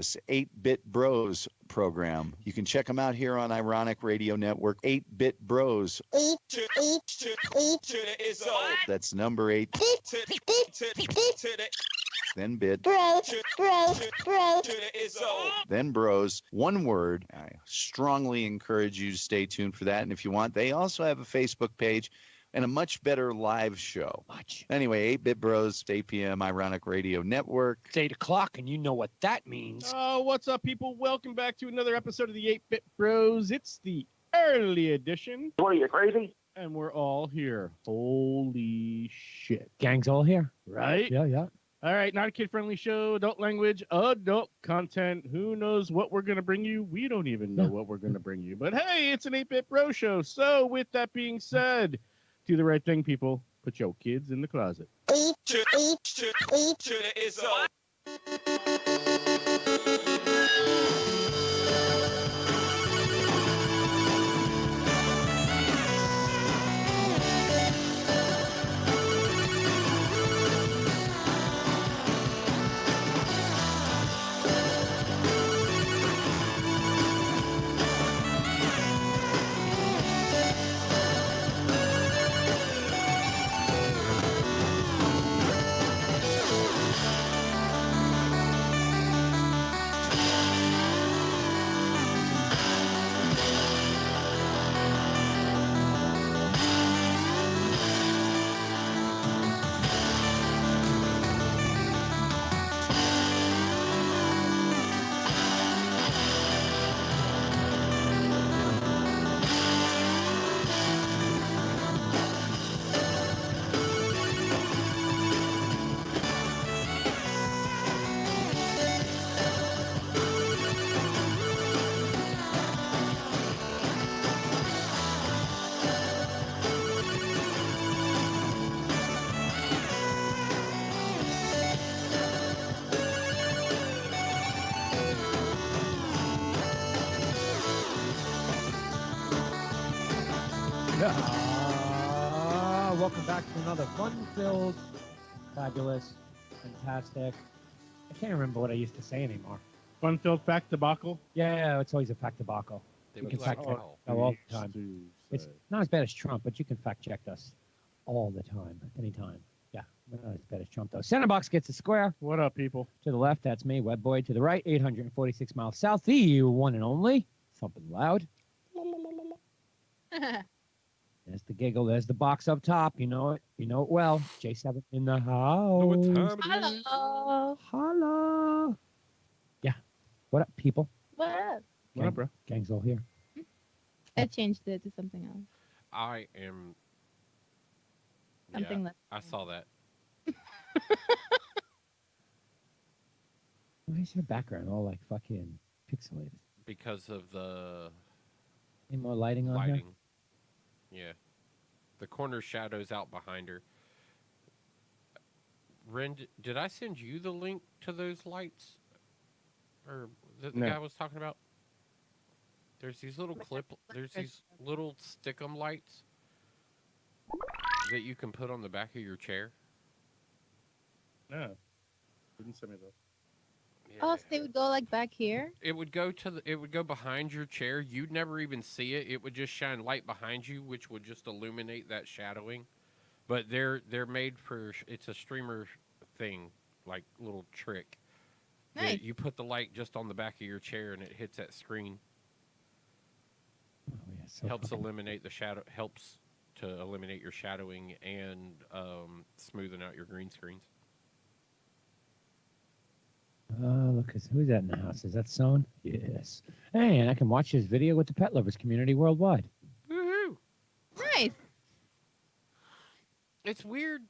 fabulous 8-Bit Bros program. You can check them out here on Ironic Radio Network. 8-Bit Bros. That's number 8. Then bit. Then bros. One word. I strongly encourage you to stay tuned for that. And if you want, they also have a Facebook page and a much better live show. Anyway, 8-Bit Bros, 8 p.m., Ironic Radio Network. It's 8 o'clock, and you know what that means. Oh, what's up, people? Welcome back to another episode of the 8-Bit Bros. It's the early edition. What are you, crazy? And we're all here. Holy shit. Gang's all here. Right? Yeah. All right, not a kid-friendly show, adult language, adult content. Who knows what we're going to bring you? We don't even know what we're going to bring you. But hey, it's an 8-Bit Bro show. So with that being said, do the right thing, people. Put your kids in the closet. Welcome back to another fun-filled, fabulous, fantastic. I can't remember what I used to say anymore. Fun-filled fact debacle? Yeah, it's always a fact debacle. You can fact check all the time. It's not as bad as Trump, but you can fact check us all the time, anytime. Yeah, we're not as bad as Trump, though. Center box gets a square. What up, people? To the left, that's me, Web Boy. To the right, 846 miles south, the one and only, something loud. There's the giggle. There's the box up top. You know it. You know it well. J7 in the house. Hello. Hello. Yeah. What up, people? What up? What up, bro? Gang's all here. I changed it to something else. I am. Something less. I saw that. Why is your background all like fucking pixelated? Because of the Any more lighting on lighting. here? Yeah. The corner shadows out behind her. Wren, did I send you the link to those lights? Or the No. guy was talking about? There's these little there's these little stick-em lights that you can put on the back of your chair. No. Didn't send me those. Oh, so they would go like back here? It would go behind your chair. You'd never even see it. It would just shine light behind you, which would just illuminate that shadowing. But they're made for, it's a streamer thing, like little trick. Nice. You put the light just on the back of your chair and it hits that screen. Oh, yeah, so Helps fucking- eliminate the shadow. Helps to eliminate your shadowing and smoothing out your green screens. Look, who's that in the house? Is that Son? Yes. Hey, and I can watch this video with the pet lovers community worldwide. Woohoo! Nice. It's weird.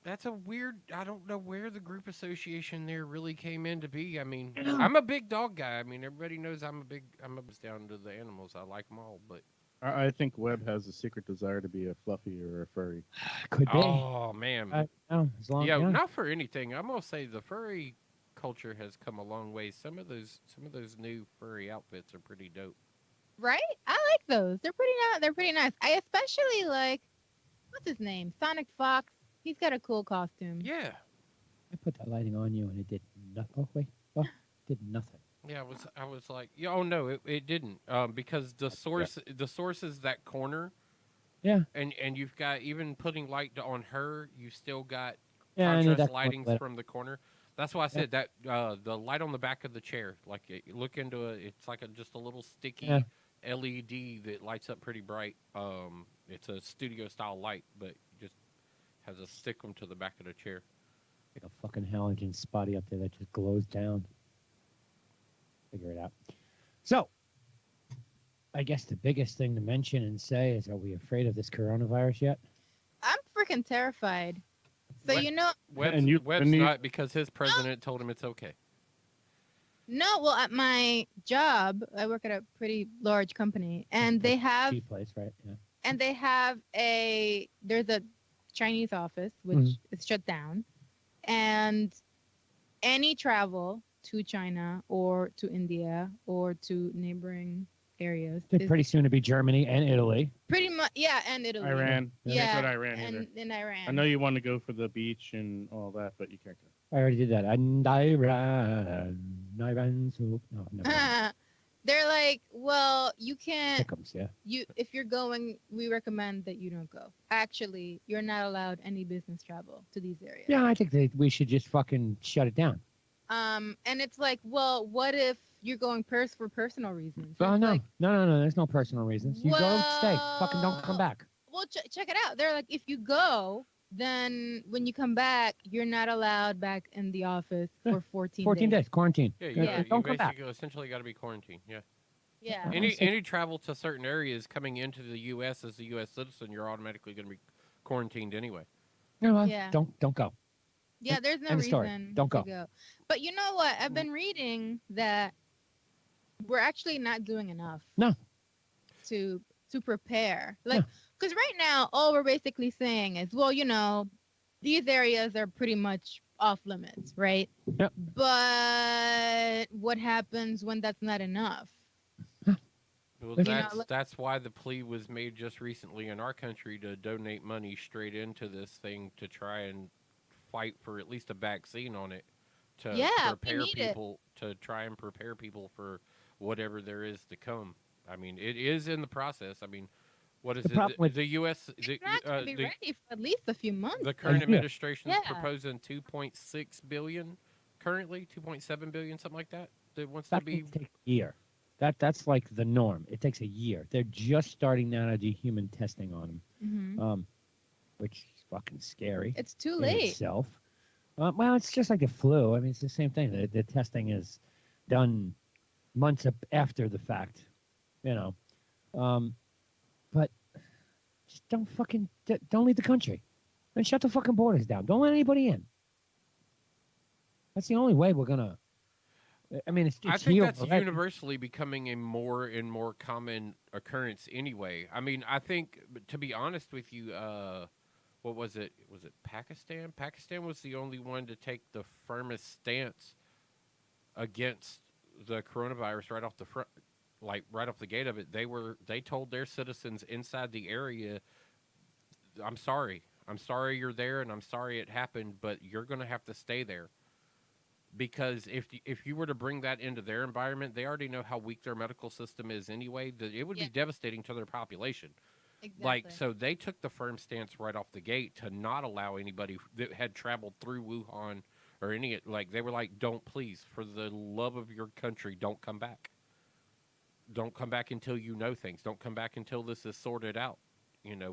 That's a weird. I don't know where the group association there really came in to be. I mean, I'm a big dog guy. I mean, everybody knows I'm down to the animals. I like them all, but I think Webb has a secret desire to be a fluffy or a furry. Could be. oh man, No, as long yeah, not for anything. I'm gonna say the furry culture has come a long way. Some of those new furry outfits are pretty dope. Right? I like those. They're pretty nice. I especially like, what's his name? Sonic Fox. He's got a cool costume. Yeah. I put that lighting on you and it did nothing. Oh, wait. Oh, did nothing. Yeah, I was like, yeah, oh no, it didn't. Because the source is that corner. Yeah. And you've got, even putting light on her, you still got Yeah, I need contrast that lightings from the corner. That's why I said that the light on the back of the chair, like look into it, it's like just a little sticky LED that lights up pretty bright. It's a studio style light, but just has a stick to the back of the chair. Like a fucking halogen spotty up there that just glows down. Figure it out. So, I guess the biggest thing to mention and say is, are we afraid of this coronavirus yet? I'm freaking terrified. So Webb's not, because his president told him it's okay. No, well, at my job, I work at a pretty large company, and they have cheap place, right? Yeah. And they have there's a Chinese office which is shut down, and any travel to China or to India or to neighboring areas. Pretty soon to be Germany and Italy. Pretty much, yeah, and Italy. Iran. Yeah, not Iran either. And Iran. I know you want to go for the beach and all that, but you can't go. I already did that. And Iran soup. No, never. They're like, well, you can't. Pickums, yeah. If you're going, we recommend that you don't go. Actually, you're not allowed any business travel to these areas. Yeah, I think we should just fucking shut it down. And it's like, well, what if you're going for personal reasons? Oh, no. Like, no. There's no personal reasons. You go, stay. Fucking don't come back. Well, check it out. They're like, if you go, then when you come back, you're not allowed back in the office for 14 days. Quarantine. Yeah, don't come back. Essentially got to be quarantined. Yeah. Yeah. Any travel to certain areas coming into the U.S. as a U.S. citizen, you're automatically going to be quarantined anyway. Yeah. Don't go. Yeah, there's no reason Don't go. to go. But you know what? I've been reading that we're actually not doing enough. No. To prepare. Like, because right now, all we're basically saying is, well, these areas are pretty much off limits, right? Yep. But what happens when that's not enough? Well, that's why the plea was made just recently in our country to donate money straight into this thing to try and fight for at least a vaccine on it, to prepare people, to try and prepare people for whatever there is to come. I mean, it is in the process. I mean, what is it? The U.S. It's not going to be ready for at least a few months. The current administration is proposing $2.6 billion currently, $2.7 billion, something like that. That wants to be take a year. That's like the norm. It takes a year. They're just starting now to do human testing on them, which is fucking scary. It's too late. Itself. Well, it's just like the flu. I mean, it's the same thing. The testing is done months after the fact, But just don't leave the country. And shut the fucking borders down. Don't let anybody in. That's the only way we're gonna. I mean, I think that's universally becoming a more and more common occurrence anyway. I mean, I think, to be honest with you, what was it? Was it Pakistan? Pakistan was the only one to take the firmest stance against the coronavirus right off the front, like right off the gate of it. They told their citizens inside the area, I'm sorry you're there, and I'm sorry it happened, but you're going to have to stay there. Because if you were to bring that into their environment, they already know how weak their medical system is anyway. That it would be devastating to their population. Exactly. So they took the firm stance right off the gate to not allow anybody that had traveled through Wuhan or they were like, don't, please, for the love of your country, don't come back. Don't come back until you know things. Don't come back until this is sorted out.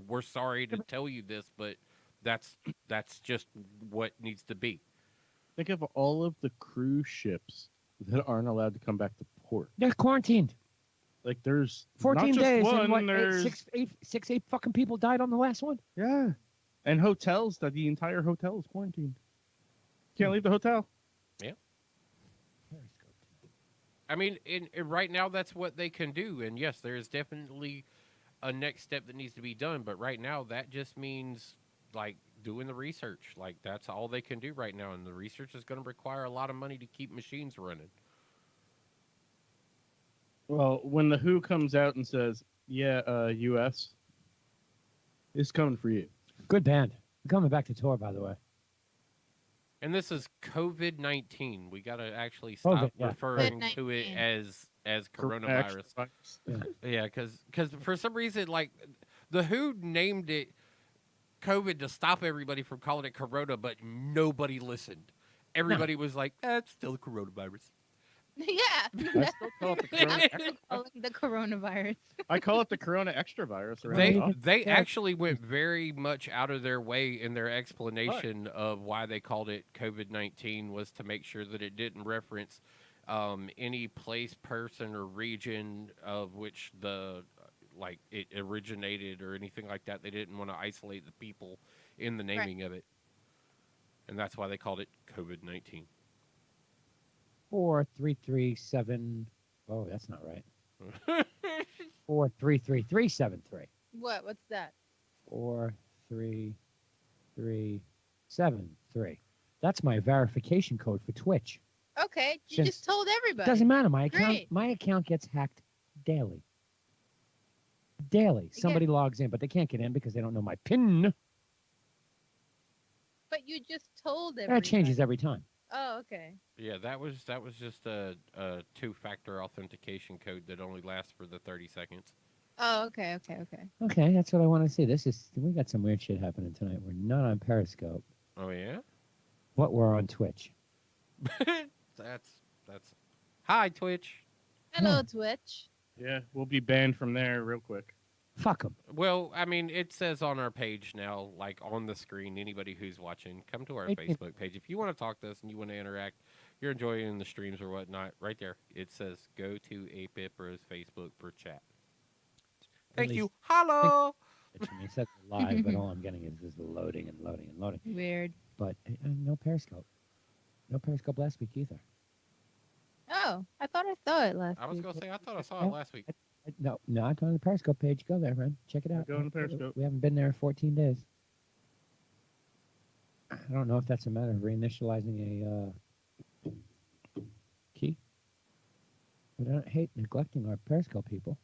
We're sorry to tell you this, but that's just what needs to be. Think of all of the cruise ships that aren't allowed to come back to port. They're quarantined. Like, there's 14 not just days one, and what, there's eight fucking people died on the last one. Yeah, and hotels, that the entire hotel is quarantined. Can't leave the hotel. Yeah. I mean, right now that's what they can do, and yes, there is definitely a next step that needs to be done. But right now, that just means doing the research. That's all they can do right now, and the research is going to require a lot of money to keep machines running. Well, when the WHO comes out and says, U.S. is coming for you. Good band. I'm coming back to tour, by the way. And this is COVID-19. We got to actually stop referring to it as coronavirus. Yeah, because for some reason, like the WHO named it COVID to stop everybody from calling it corona, but nobody listened. Everybody was like, it's still coronavirus. Yeah. I still call it the corona. The coronavirus. I call it the corona extra virus. They actually went very much out of their way in their explanation of why they called it COVID-19 was to make sure that it didn't reference any place, person, or region of which it originated or anything like that. They didn't want to isolate the people in the naming of it, and that's why they called it COVID-19. 4337. Oh, that's not right. 433373. What's that? 43373. That's my verification code for Twitch. Okay, you just told everybody. Doesn't matter. My account gets hacked daily. Somebody logs in, but they can't get in because they don't know my PIN. But you just told everybody. That changes every time. Oh, okay. Yeah, that was just a two-factor authentication code that only lasts for the 30 seconds. Oh, okay. Okay, that's what I want to see. We got some weird shit happening tonight. We're not on Periscope. Oh yeah? But we're on Twitch. That's Hi, Twitch. Hello, Twitch. Yeah, we'll be banned from there real quick. Fuck them. Well, I mean, it says on our page now, like on the screen, anybody who's watching, come to our Facebook page. If you want to talk to us and you want to interact, you're enjoying the streams or whatnot, right there, it says go to 8-Bit Bros Facebook for chat. Thank you. Hello! It says live, but all I'm getting is this loading and loading and loading. Weird. But no Periscope. No Periscope last week either. Oh, I thought I saw it last week. I was going to say, I thought I saw it last week. No, not on the Periscope page. Go there, man. Check it out. Go on the Periscope. We haven't been there in 14 days. I don't know if that's a matter of reinitializing a key. But I don't hate neglecting our Periscope people.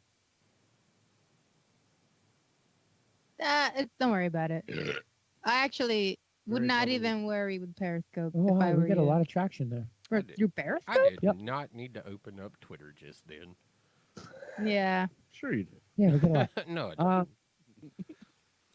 Don't worry about it. I actually would not even worry with Periscope if I were we got a lot of traction there. Through Periscope? I did not need to open up Twitter just then. Yeah. Sure you did. Yeah, we got a lot. No, I don't.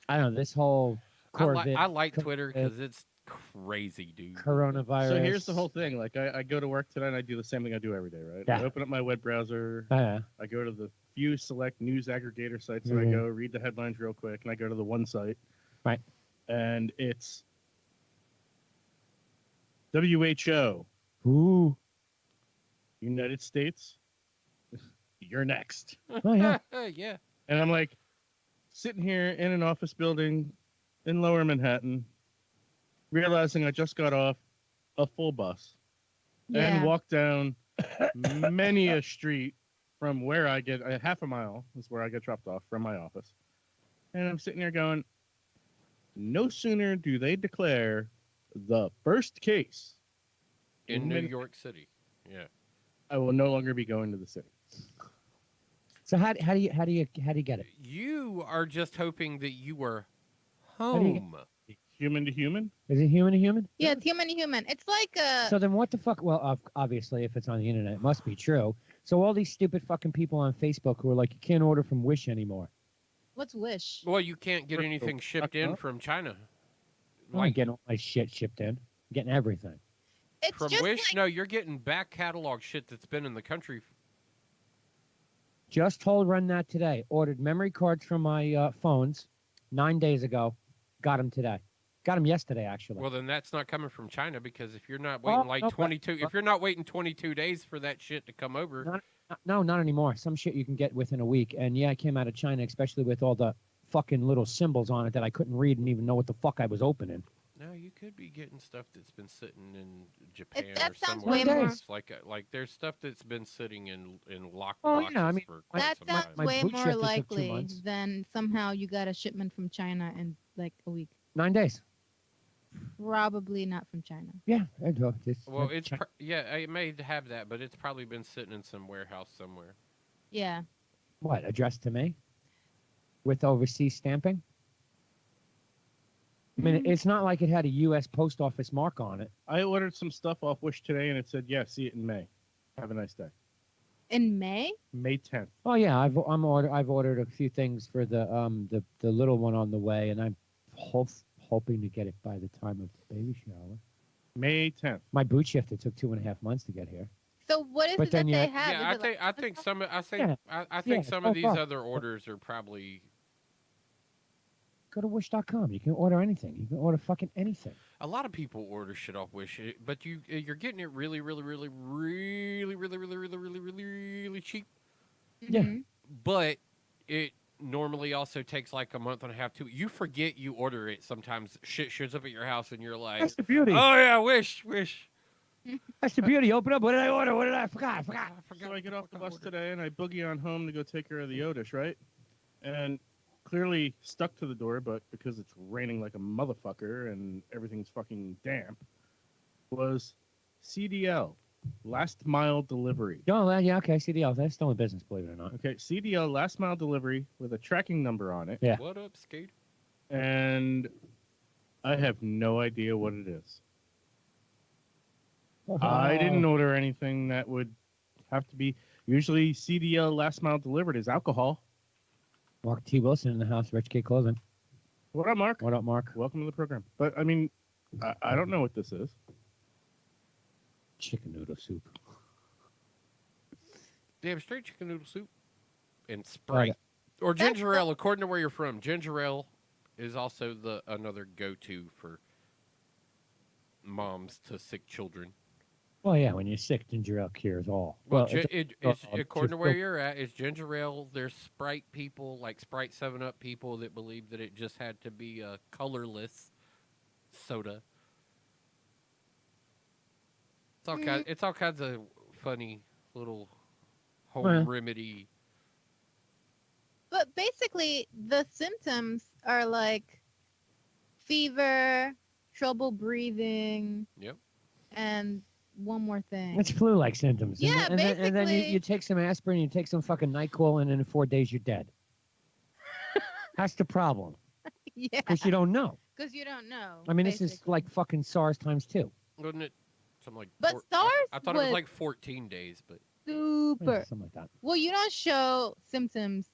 I don't know, this whole I like Twitter because it's crazy, dude. Coronavirus. So here's the whole thing. Like, I go to work today and I do the same thing I do every day, right? Yeah. I open up my web browser. Yeah. I go to the few select news aggregator sites that I go, read the headlines real quick, and I go to the one site. Right. And it's WHO. Ooh. United States. You're next. Oh, yeah. Yeah. And I'm like, sitting here in an office building in Lower Manhattan, realizing I just got off a full bus and walked down many a street from where I get half a mile is where I get dropped off from my office. And I'm sitting there going, no sooner do they declare the first case in New York City. Yeah. I will no longer be going to the city. So how do you get it? You are just hoping that you were home. Human to human? Is it human to human? Yeah, it's human to human. It's like So then what the fuck? Well, obviously, if it's on the internet, it must be true. So all these stupid fucking people on Facebook who are like, you can't order from Wish anymore. What's Wish? Well, you can't get anything shipped in from China. I'm getting all my shit shipped in. I'm getting everything. It's from just Wish? like... No, you're getting back catalog shit that's been in the country. Just told Wren that today. Ordered memory cards from my phones 9 days ago. Got them today. Got them yesterday, actually. Well, then that's not coming from China because if you're not waiting 22, if you're not waiting 22 days for that shit to come over. Not anymore. Some shit you can get within a week. And yeah, it came out of China, especially with all the fucking little symbols on it that I couldn't read and even know what the fuck I was opening. No, you could be getting stuff that's been sitting in Japan that or sounds somewhere way more... else. Like there's stuff that's been sitting in locked boxes yeah, I mean, for that quite some sounds time. way boot more shift took 2 likely months. than somehow you got a shipment from China in like a week. 9 days. Probably not from China. Yeah. Well, it may have that, but it's probably been sitting in some warehouse somewhere. Yeah. What, addressed to me? With overseas stamping? I mean, it's not like it had a U.S. Post Office mark on it. I ordered some stuff off Wish today, and it said, "Yeah, see it in May. Have a nice day." In May? May 10th. Oh yeah, I've ordered a few things for the little one on the way, and I'm hoping to get it by the time of the baby shower. May 10th. My boot shifter took 2.5 months to get here. So what is But it that then they you- have? Yeah, Is it I think some of Yeah, some so of these far. other orders are probably Go to Wish.com. You can order anything. You can order fucking anything. a lot of people order shit off Wish, but you're getting it really cheap. Yeah. Mhm. But it normally also takes like a month and a half to. You forget you order it sometimes. Shit shows up at your house and you're like, That's the beauty. oh yeah, Wish. That's the beauty. Open up. What did I order? What did I forgot? I forgot. So I get off the bus today, and I boogie on home to go take care of the Otis, right? And clearly stuck to the door, but because it's raining like a motherfucker and everything's fucking damp, was CDL, last mile delivery. Oh, yeah, okay. CDL. That's still in business, believe it or not. Okay, CDL, last mile delivery with a tracking number on it. Yeah. What up, Skate? And I have no idea what it is. I didn't order anything that would have to be. Usually, CDL last mile delivered is alcohol. Mark T. Wilson in the house. Rich K. Clothing. What up, Mark? What up, Mark? Welcome to the program. But I mean, I don't know what this is. Chicken noodle soup. They have straight chicken noodle soup and Sprite or ginger ale, according to where you're from. Ginger ale is also another go-to for moms to sick children. Well, yeah, when you're sick, ginger ale cures all. Well, it's according to where you're at, it's ginger ale. There's Sprite people, like Sprite 7-Up people, that believe that it just had to be a colorless soda. It's all kinds of funny little home remedy. But basically, the symptoms are like fever, trouble breathing. Yep. And one more thing. It's flu-like symptoms. Yeah, and then basically- you take some aspirin, you take some fucking NyQuil, and in 4 days you're dead. That's the problem. Yeah. Because you don't know. Because you don't know. I mean, this is basically. like fucking SARS times 2. Wasn't it? Something like But SARS I thought it was was like 14 days, but super. Yeah, something like that. Well, you don't show symptoms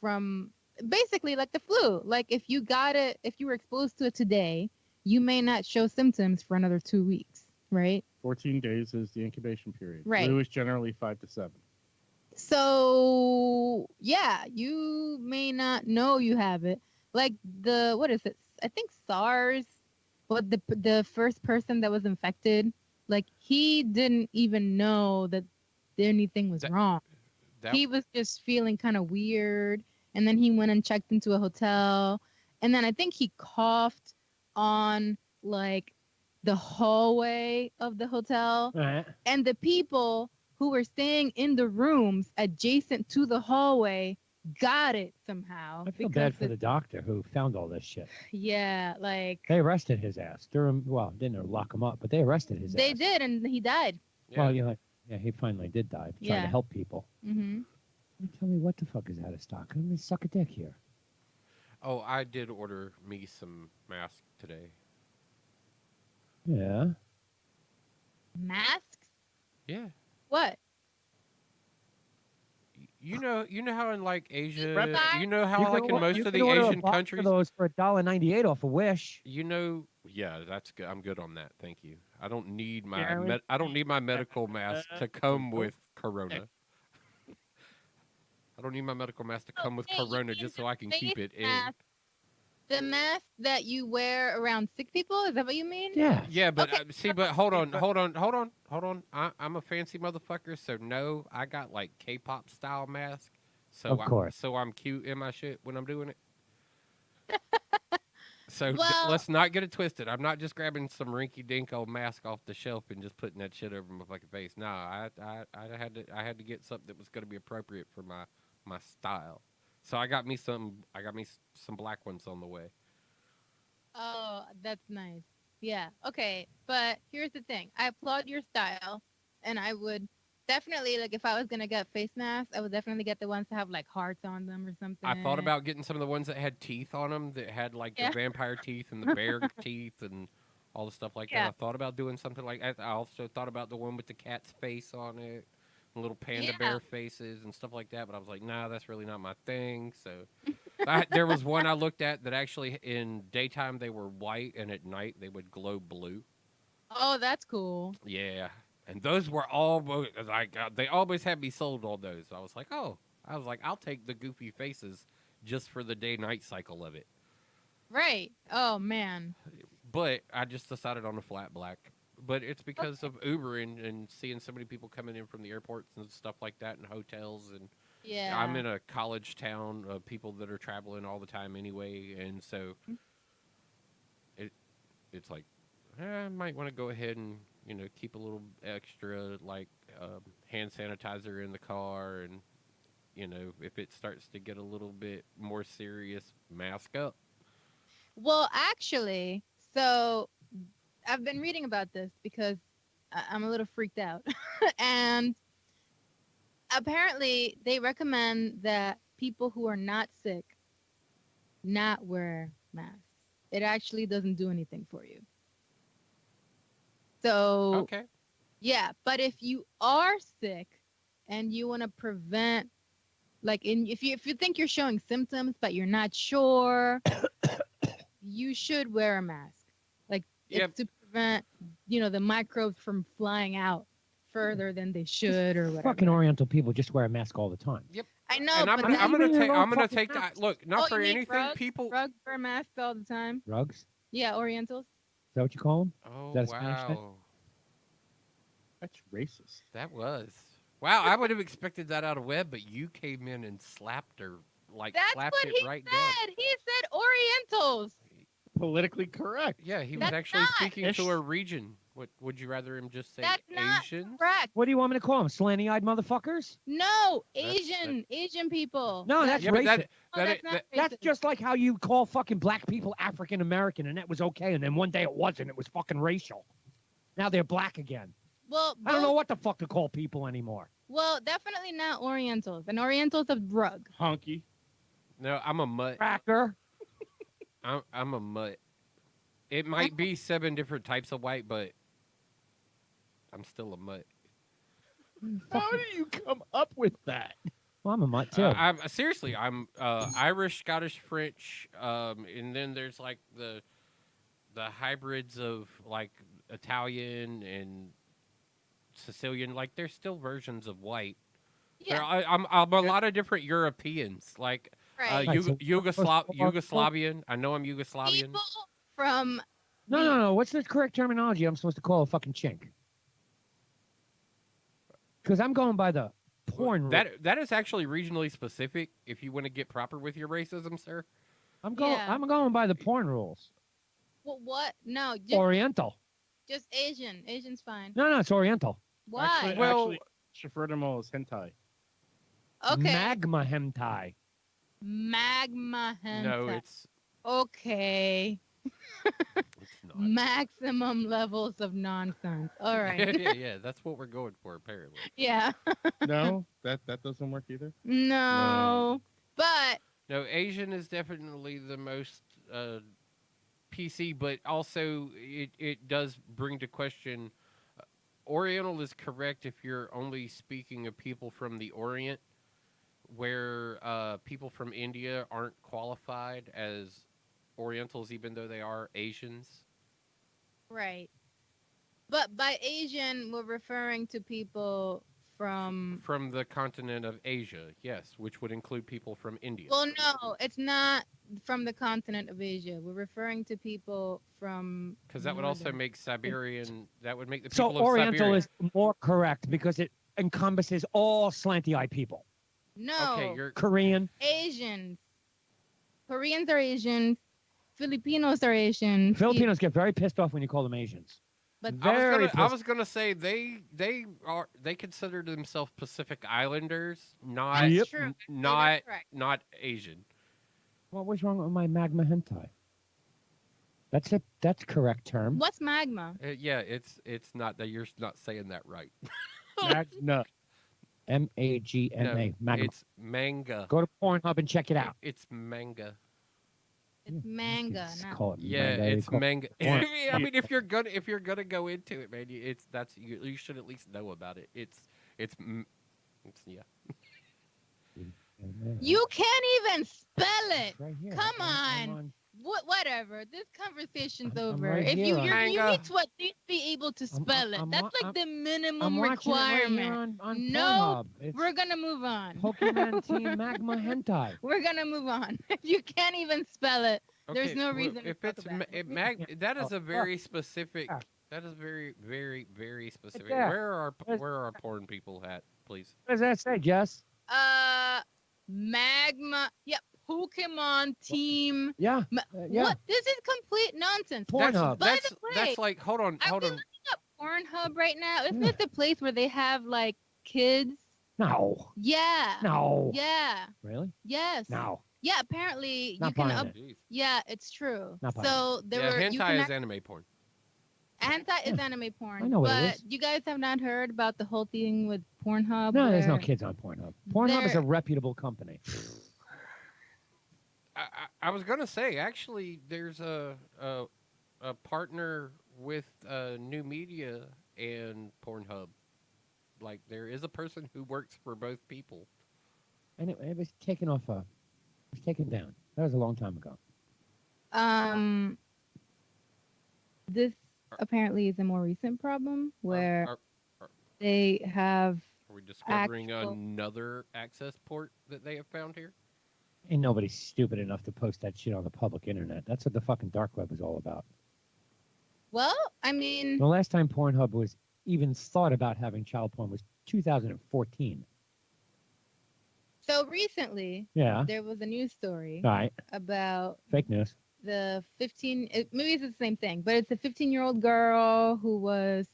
from basically like the flu. Like if you got it, if you were exposed to it today, you may not show symptoms for another 2 weeks, right? 14 days is the incubation period. Right. Flu is generally 5 to 7. So yeah, you may not know you have it. Like what is it? I think SARS. But the first person that was infected, like he didn't even know that anything was wrong. He was just feeling kind of weird, and then he went and checked into a hotel, and then I think he coughed on like the hallway of the hotel, Right. and the people who were staying in the rooms adjacent to the hallway got it somehow. I feel because bad for the doctor who found all this shit. Yeah, like They arrested his ass. Well, didn't lock him up, but they arrested his they ass. did, and he died. yeah. Well, you're like, yeah, he finally did die. Trying Yeah. to help people. Mm-hmm. Tell me what the fuck is out of stock. I'm gonna suck a dick here. Oh, I did order me some masks today. Yeah. Masks? Yeah. What? You know how in like Asia, Rabbi? you know how like in most you of can the order a Asian box of countries, those for $1.98 off a Wish. you know, yeah, that's good. I'm good on that. Thank you. I don't need my Yeah, I don't need my medical mask to come with Corona. I don't need my medical mask to come with Okay, you Corona mean just the so I can keep face it in. mask. The mask that you wear around sick people? Is that what you mean? Yeah. Yeah, but Okay. see, but hold on. I'm a fancy motherfucker, so no, I got like K-pop style mask. So Of course. so I'm cute in my shit when I'm doing it. So Well- let's not get it twisted. I'm not just grabbing some rinky-dink old mask off the shelf and just putting that shit over my fucking face. No, I had to get something that was going to be appropriate for my style. So I got me some black ones on the way. Oh, that's nice. Yeah. Okay. But here's the thing. I applaud your style, and I would definitely, like, if I was gonna get face masks, I would definitely get the ones that have like hearts on them or something. I thought about getting some of the ones that had teeth on them, that had like Yeah. the vampire teeth and the bear teeth and all the stuff like Yeah. that. I thought about doing something like that. I also thought about the one with the cat's face on it, and little panda bear faces and stuff like that. But I was like, nah, that's really not my thing. So there was one I looked at that actually in daytime they were white, and at night they would glow blue. Oh, that's cool. Yeah, and those were almost like they always had me sold on those. I was like, oh, I'll take the goofy faces just for the day-night cycle of it. Right. Oh man. But I just decided on a flat black. But it's because of Ubering and seeing so many people coming in from the airports and stuff like that, and hotels. And Yeah. I'm in a college town of people that are traveling all the time anyway, and so it's like I might want to go ahead and keep a little extra like hand sanitizer in the car, and if it starts to get a little bit more serious, mask up. Well, actually, so I've been reading about this because I'm a little freaked out. And apparently they recommend that people who are not sick not wear masks. It actually doesn't do anything for you. So, Okay. yeah, but if you are sick and you want to prevent, like, if you think you're showing symptoms but you're not sure, you should wear a mask. Like, it's to prevent, the microbes from flying out further than they should or whatever. Fucking Oriental people just wear a mask all the time. Yep. I know, And but I'm gonna fucking take that. Look, not for you mean anything, rugs? people. Rugs wear masks all the time. Rugs? Is Yeah, Orientals. that what you call them? Oh Is that a Spanish thing? wow, That's racist. that was wow. I would have expected that out of Webb, but you came in and slapped her That's slapped what it he right said. down. He said Orientals. Politically correct. Yeah, he was That's actually not- speaking to a region. What would you rather him just say? That's not Asians? correct. What do you want me to call them? Slanty-eyed motherfuckers? No, That's- Asian people. No, that's Yeah, but racist. that's not That's racist. just like how you call fucking black people African American, and that was okay, and then one day it wasn't. It was fucking racial. Now they're black again. Well, I don't know what the fuck to call people anymore. Well, definitely not Orientals. An Oriental's a rug. Honky. No, I'm a mutt. Cracker. I'm a mutt. It might be 7 different types of white, but I'm still a mutt. How do you come up with that? Well, I'm a mutt too. I'm seriously. I'm Irish, Scottish, French, and then there's like the hybrids of like Italian and Sicilian. Like there's still versions of white. Yeah, I'm a lot of different Europeans, like right. Right, so- Yugoslavian. I know I'm Yugoslavian. People from No. What's the correct terminology I'm supposed to call a fucking chink? Because I'm going by the porn. That is actually regionally specific. If you want to get proper with your racism, sir. I'm going. Yeah. I'm going by the porn rules. well, what? No, Oriental. just Asian. Asian's fine. No, it's Oriental. Why? Actually, Well- refer to them all as hentai. Okay. Magma hentai. Magma hentai. No, it's Okay. not. Maximum levels of nonsense. All right. yeah. That's what we're going for, apparently. Yeah. No, that doesn't work either. No. But No, Asian is definitely the most PC, but also it does bring to question. Oriental is correct if you're only speaking of people from the Orient, where people from India aren't qualified as Orientals, even though they are Asians. right. But by Asian, we're referring to people from. From the continent of Asia, yes, which would include people from India. Well, no, it's not from the continent of Asia. We're referring to people from. Because that would also northern- make Siberian. That would make the So people of Oriental Siberia. is more correct because it encompasses all slanty-eyed people. No. Okay, you're Korean. Asians. Koreans are Asians. Filipinos are Asian. Filipinos get very pissed off when you call them Asians. But Very I pissed. was gonna say they consider themselves Pacific Islanders, not that's Yep. true. not That's correct. not Asian. What was wrong with my magma hentai? That's it. That's correct term. What's magma? Yeah, it's not that you're not saying that right. Magna. Magma. No, Magma. it's manga. Go to Pornhub and check it out. It's manga. It's manga, Just not. call it Yeah, manga. it's Call it manga. porn. I mean, if you're gonna go into it, man, you should at least know about it. It's yeah. You can't even spell it. It's right here. Come I'm on. Whatever. This conversation's I'm over. right If here you on- you Manga. need to at least be able to spell it. That's like the I'm minimum watching it right here requirement. on No, Pornhub. It's We're gonna move on. Pokemon Team Magma Hentai. We're gonna move on. If you can't even spell it, there's Okay, no well, reason to if talk it's about it. that is Oh, a very specific. yeah. That is very, very, very specific. there. Where are porn people at, please? What does that say, Jess? Magma. Yep. Pokemon Team. Yeah. Yeah. What? This is complete nonsense. Pornhub. By the way, That's like hold on. Are we looking up Pornhub right now? Isn't it the place where they have like kids? No. Yeah. No. Yeah. Really? Yes. No. Yeah. Apparently Not you can buying up. it. Jeez. Yeah, it's true. Not buying So there Yeah, were you hentai can is anime porn. Hentai is anime porn. I know what it but is. you guys have not heard about the whole thing with Pornhub. No, there's no where kids on Pornhub. Pornhub is a There- reputable company. I was gonna say actually, there's a partner with New Media and Pornhub. Like there is a person who works for both people. And it was taken off. It was taken down. That was a long time ago. This apparently is a more recent problem where Are they have we discovering Actual- another access port that they have found here? Ain't nobody stupid enough to post that shit on the public internet. That's what the fucking dark web is all about. well, I mean, The last time Pornhub was even thought about having child porn was 2014. so recently Yeah. there was a news story All right. about Fake news. the 15 maybe it's the same thing, but it's a 15-year-old girl who was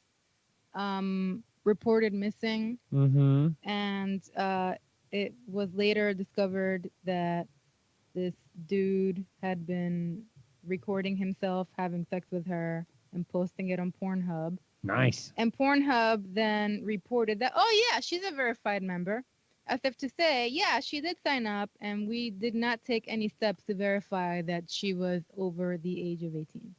reported missing, Mm-hmm. and it was later discovered that this dude had been recording himself having sex with her and posting it on Pornhub. Nice. And Pornhub then reported that, oh yeah, she's a verified member, as if to say, yeah, she did sign up, and we did not take any steps to verify that she was over the age of 18.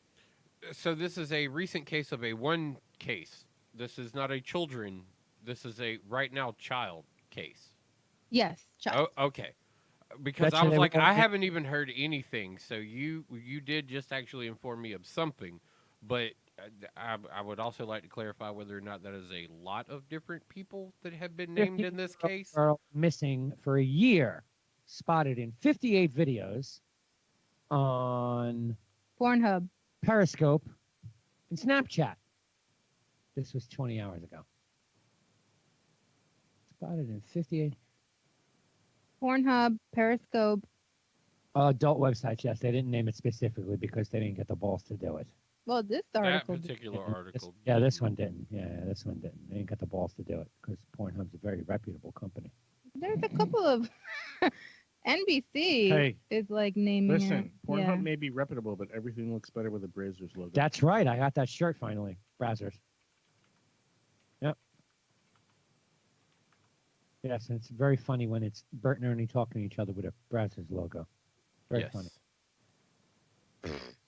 So this is a recent case of a one case. This is not a children. This is a right now child case. Yes, child. Oh, okay. Because That's I was they like, were- I haven't even heard anything. So you did just actually inform me of something, but I would also like to clarify whether or not that is a lot of different people that have been named in this case. Girl missing for a year, spotted in 58 videos on Pornhub. Periscope and Snapchat. This was 20 hours ago. Spotted in 58 Pornhub, Periscope. adult websites. Yes, they didn't name it specifically because they didn't get the balls to do it. Well, this That article. particular This- article. yeah, this one didn't. Yeah, this one didn't. They didn't get the balls to do it because Pornhub's a very reputable company. There's a couple of NBC Hey, is like naming listen, it. Pornhub Yeah. may be reputable, but everything looks better with a Brazzers logo. That's right. I got that shirt finally. Brazzers. Yep. Yes, and it's very funny when it's Bert and Ernie talking to each other with a Brazzers logo. Very Yes. funny.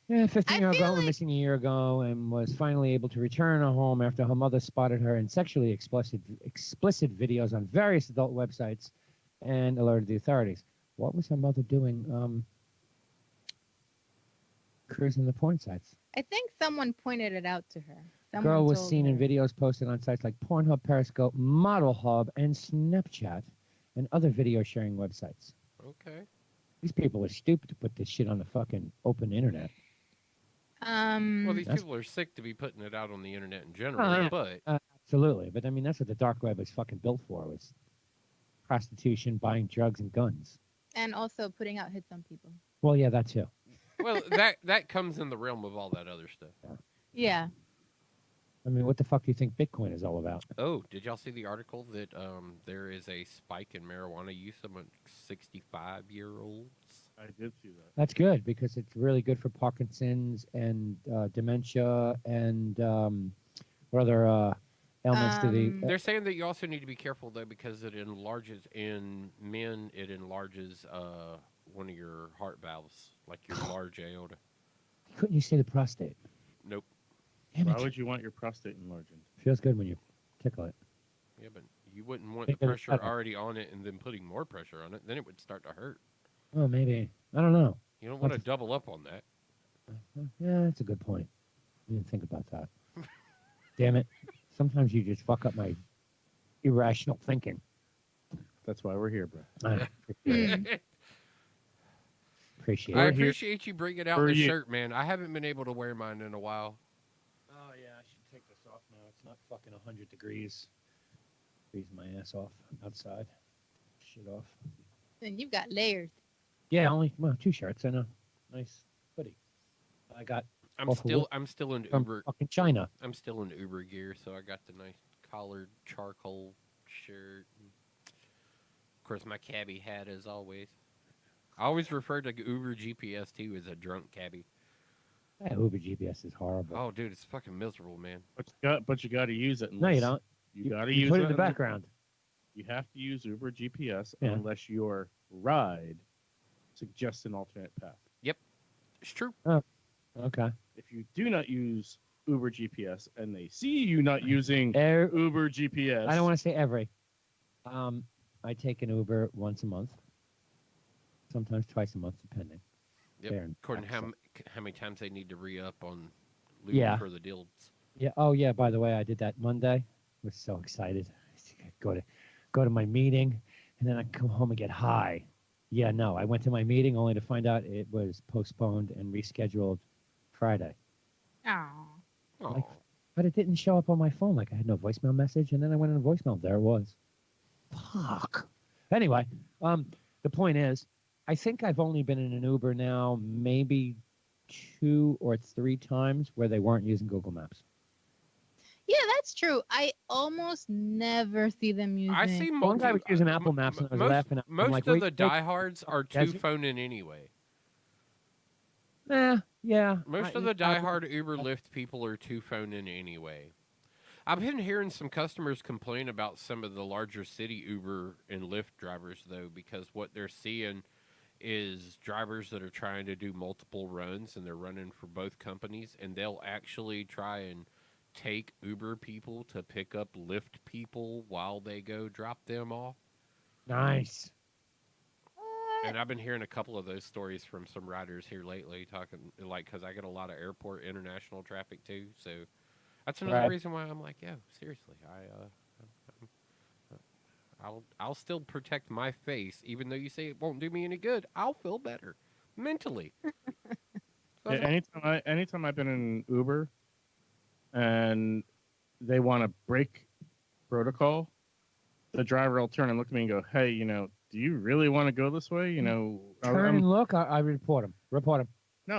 Yeah, 15-year-old feel girl went like- missing a year ago and was finally able to return her home after her mother spotted her in sexually explicit videos on various adult websites and alerted the authorities. What was her mother doing? Cruising the porn sites. I think someone pointed it out to her. The Someone girl was told seen in her. videos posted on sites like Pornhub, Periscope, Model Hub, and Snapchat, and other video sharing websites. Okay. These people are stupid to put this shit on the fucking open internet. Well, these That's- people are sick to be putting it out on the internet in general, yeah. but Absolutely. But I mean, that's what the dark web is fucking built for, was prostitution, buying drugs, and guns. And also putting out hits on people. Well, yeah, that too. well, that comes in the realm of all that other stuff. Yeah. I mean, what the fuck do you think Bitcoin is all about? Oh, did y'all see the article that there is a spike in marijuana use among 65-year-olds? I did see that. That's good because it's really good for Parkinson's and dementia and what other Elements to the. They're saying that you also need to be careful though because it enlarges in men. It enlarges one of your heart valves, like your large aorta. Couldn't you say the prostate? Nope. Damn Why it. would you want your prostate enlarged? Feels good when you tickle it. Yeah, but you wouldn't want Think the of the pressure pedal. already on it and then putting more pressure on it. Then it would start to hurt. Oh, maybe. I don't know. You don't want to double up on that. Yeah, that's a good point. I didn't think about that. Damn it. Sometimes you just fuck up my irrational thinking. That's why we're here, bro. I appreciate it. Appreciate I it. appreciate you bringing out for the you. shirt, man. I haven't been able to wear mine in a while. Oh, yeah, I should take this off now. It's not fucking 100 degrees. Freezing my ass off outside. Shit off. And you've got layers. Yeah, only, well, 2 shirts and a nice hoodie. I got I'm Awful still work. I'm still in from Uber. fucking China. I'm still in Uber gear, so I got the nice collared charcoal shirt. Of course, my cabbie hat as always. I always refer to Uber GPS too as a drunk cabbie. Yeah, Uber GPS is horrible. Oh, dude, it's fucking miserable, man. But you got to use it. No, you don't. You got to You use put it it in the background. You have to use Uber GPS Yeah. unless your ride suggests an alternate path. It's true. Okay. If you do not use Uber GPS and they see you not using Er, Uber GPS, I don't want to say every. I take an Uber once a month. Sometimes twice a month, depending. Yep. Fair and According to accent. how many times they need to re-up on looting Yeah. for the deals. Yeah. Oh, yeah. By the way, I did that Monday. Was so excited. Go to my meeting, and then I come home and get high. Yeah. No, I went to my meeting only to find out it was postponed and rescheduled Friday. Oh. Oh, But it didn't show up on my phone. Like I had no voicemail message, and then I went in voicemail. There it was. Fuck. Anyway, the point is, I think I've only been in an Uber now maybe 2 or 3 times where they weren't using Google Maps. Yeah, that's true. I almost never see them using. I see One guy was using Apple m- Maps, and I was most, laughing. I'm Most like, of wait, the wait, diehards are Does two it? phoning anyway. Yeah. Most of the diehard Uber Lyft people are two phoning anyway. I've been hearing some customers complain about some of the larger city Uber and Lyft drivers, though, because what they're seeing is drivers that are trying to do multiple runs and they're running for both companies, and they'll actually try and take Uber people to pick up Lyft people while they go drop them off. Nice. And I've been hearing a couple of those stories from some riders here lately, talking like because I get a lot of airport international traffic too. So that's another Right. reason why I'm like, yo, seriously, I'll still protect my face, even though you say it won't do me any good. I'll feel better mentally. So Yeah, anytime I've been in Uber and they want to break protocol, the driver will turn and look at me and go, "Hey, do you really want to go this way? Turn and look. I report him. Report him. No,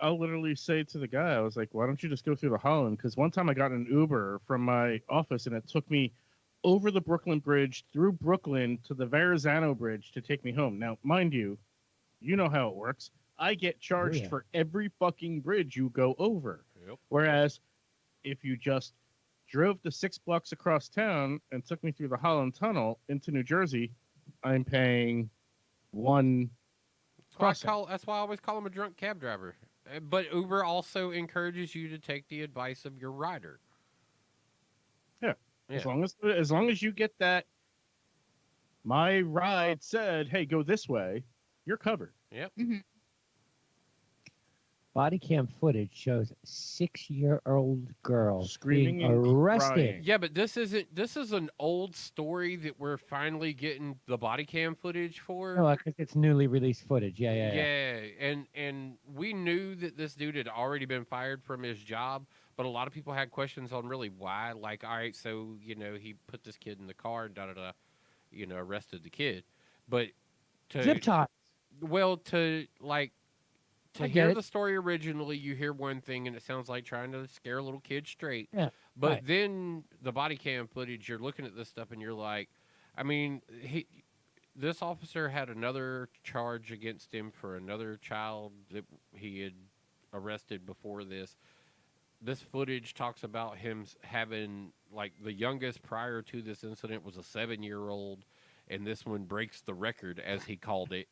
I'll literally say to the guy, I was like, why don't you just go through the Holland? Because one time I got an Uber from my office and it took me over the Brooklyn Bridge, through Brooklyn to the Verrazano Bridge to take me home. Now, mind you, you know how it works. I get charged yeah. for every fucking bridge you go over. Yep. Whereas if you just drove the 6 blocks across town and took me through the Holland Tunnel into New Jersey, I'm paying one crossing. that's why I always call him a drunk cab driver. But Uber also encourages you to take the advice of your rider. Yeah. Yeah. As long as you get that, my ride said, "Hey, go this way," you're covered. Yep. Mhm. Body cam footage shows 6-year-old girl Screaming being and arrested. crying. Yeah, but this is an old story that we're finally getting the body cam footage for. No, because it's newly released footage. Yeah. And we knew that this dude had already been fired from his job, but a lot of people had questions on really why. Like, all right, so he put this kid in the car and arrested the kid, but Zip ties. To I get hear it. the story originally, you hear one thing and it sounds like trying to scare a little kid straight. Yeah, But right. then the body cam footage, you're looking at this stuff and you're like, I mean, this officer had another charge against him for another child that he had arrested before this. This footage talks about him having like the youngest prior to this incident was a 7-year-old, and this one breaks the record, as he called it.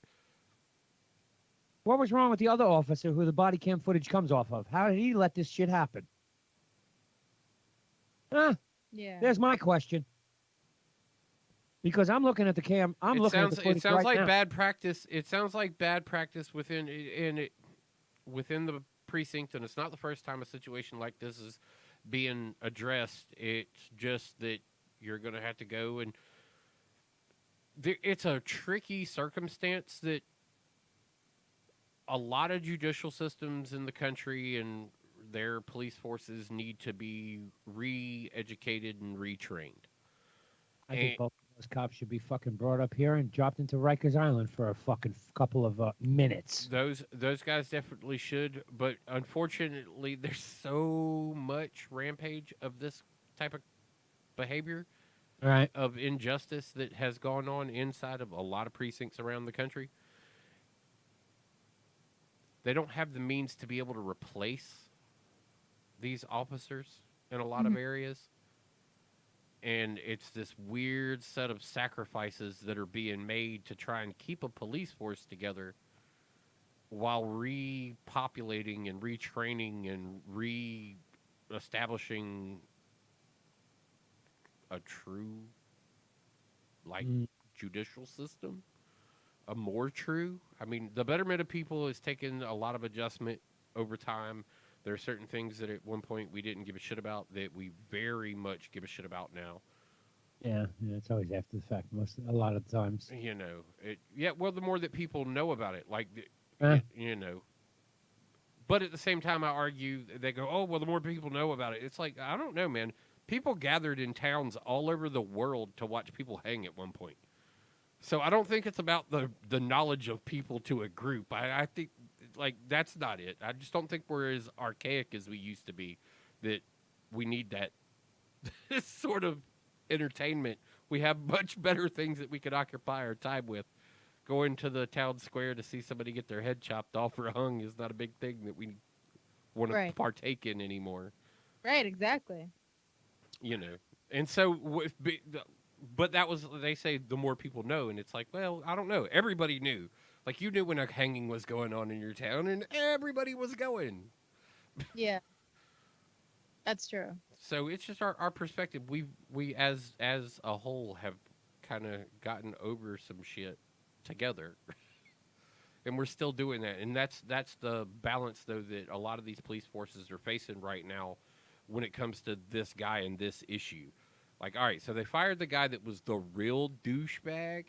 What was wrong with the other officer who the body cam footage comes off of? How did he let this shit happen? Yeah. There's my question. Because I'm looking at the cam. I'm looking at the footage It sounds right like now. bad practice. It sounds like bad practice within the precinct, and it's not the first time a situation like this is being addressed. It's just that you're going to have to go and it's a tricky circumstance that a lot of judicial systems in the country and their police forces need to be re-educated and retrained. I think both of those cops should be fucking brought up here and dropped into Rikers Island for a fucking couple of minutes. Those guys definitely should, but unfortunately, there's so much rampage of this type of behavior, Right. of injustice that has gone on inside of a lot of precincts around the country. They don't have the means to be able to replace these officers in a lot of areas. And it's this weird set of sacrifices that are being made to try and keep a police force together while repopulating and retraining and re-establishing a true, judicial system. A more true. I mean, the betterment of people has taken a lot of adjustment over time. There are certain things that at one point we didn't give a shit about that we very much give a shit about now. Yeah, it's always after the fact. A lot of the times. Well, the more that people know about it, But at the same time, I argue they go, oh, well, the more people know about it. It's like, I don't know, man. People gathered in towns all over the world to watch people hang at one point. So I don't think it's about the knowledge of people to a group. I think, that's not it. I just don't think we're as archaic as we used to be, that we need that sort of entertainment. We have much better things that we could occupy our time with. Going to the town square to see somebody get their head chopped off or hung is not a big thing that we want to partake in anymore. Right, exactly. And so, but that was, they say the more people know, and it's like, well, I don't know. Everybody knew. Like, you knew when a hanging was going on in your town, and everybody was going. Yeah. That's true. So it's just our perspective. We as a whole have kind of gotten over some shit together. And we're still doing that. And that's the balance, though, that a lot of these police forces are facing right now when it comes to this guy and this issue. Like, all right, so they fired the guy that was the real douchebag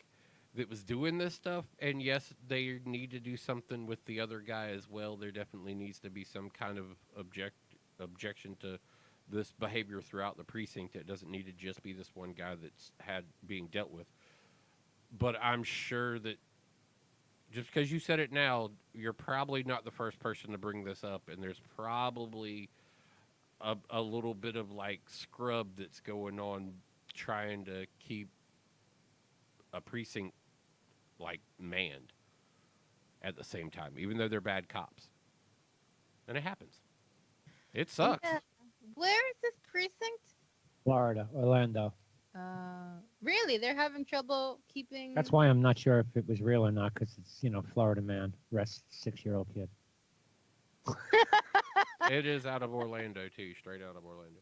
that was doing this stuff. And yes, they need to do something with the other guy as well. There definitely needs to be some kind of objection to this behavior throughout the precinct. It doesn't need to just be this one guy that's being dealt with. But I'm sure that just because you said it now, you're probably not the first person to bring this up. And there's probably a little bit of scrub that's going on trying to keep a precinct manned at the same time, even though they're bad cops. And it happens. It sucks. Yeah. Where is this precinct? Florida, Orlando. Really? They're having trouble keeping... That's why I'm not sure if it was real or not, because it's, Florida man, arrests 6-year-old kid. It is out of Orlando, too. Straight out of Orlando.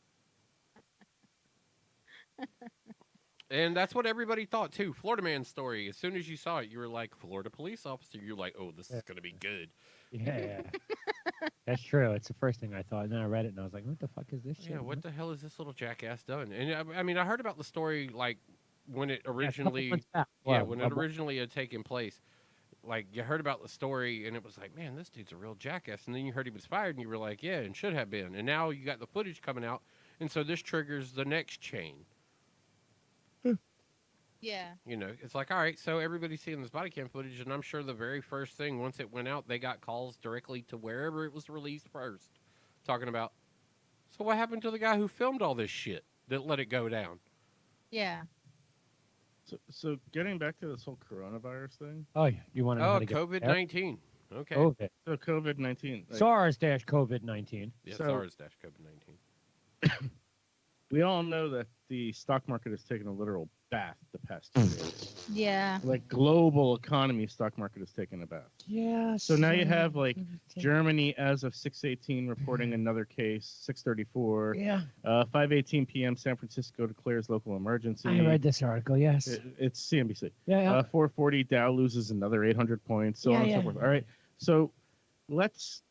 And that's what everybody thought, too. Florida man's story. As soon as you saw it, you were like, Florida police officer. You're like, oh, this is going to be good. Yeah. That's true. It's the first thing I thought. And then I read it, and I was like, what the fuck is this shit? Yeah, what the hell is this little jackass done? And, I mean, I heard about the story, when it originally... when it originally had taken place. You heard about the story, and it was like, man, this dude's a real jackass. And then you heard he was fired, and you were like, yeah, and should have been. And now you got the footage coming out, and so this triggers the next chain. Yeah. It's like, all right, so everybody's seeing this body cam footage, and I'm sure the very first thing, once it went out, they got calls directly to wherever it was released first, talking about, so what happened to the guy who filmed all this shit that let it go down? Yeah. So getting back to this whole coronavirus thing. Oh, yeah. You want to know how to COVID-19. Okay. COVID. So COVID-19. SARS-COVID-19. Yeah, So- SARS-COVID-19. we all know that the stock market has taken a literal bath the past 2 days. Yeah. Like global economy, stock market has taken a bath. Yeah. So now you have like Germany as of 6:18 reporting another case, 6:34. Yeah. 5:18 p.m. San Francisco declares local emergency. I read this article. Yes. It's CNBC. Yeah. 4:40 Dow loses another 800 points, so on and so forth. All right. So let's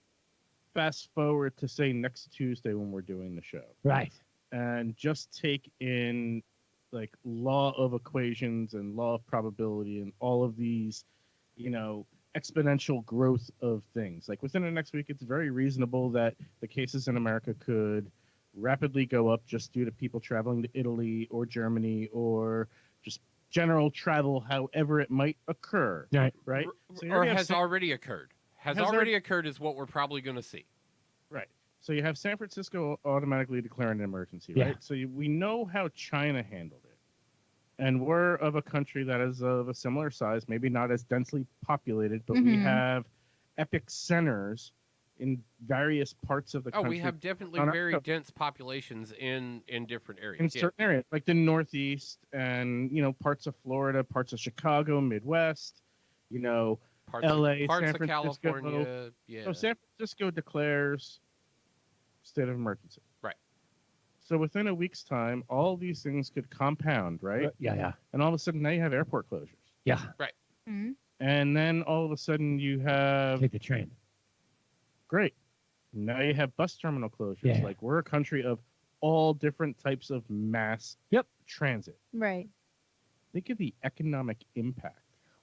fast forward to say next Tuesday when we're doing the show. Right. And just take in like law of equations and law of probability and all of these, exponential growth of things. Like within the next week, it's very reasonable that the cases in America could rapidly go up just due to people traveling to Italy or Germany or just general travel, however it might occur. Right. So or has already occurred. Has already occurred is what we're probably going to see. Right. So you have San Francisco automatically declaring an emergency, right? Yeah. So we know how China handled it. And we're of a country that is of a similar size, maybe not as densely populated, but we have epic centers in various parts of the country. Oh, we have definitely very dense populations in different areas. In certain areas, like the Northeast and, parts of Florida, parts of Chicago, Midwest, parts LA, parts San of Francisco. California. Yeah. So San Francisco declares state of emergency. Right. So within a week's time, all these things could compound, right? Yeah. And all of a sudden now you have airport closures. Yeah. Right. Mm-hmm. And then all of a sudden you have Take the train. Great. Now you have bus terminal closures. Yeah. Like we're a country of all different types of mass transit. Right. Think of the economic impact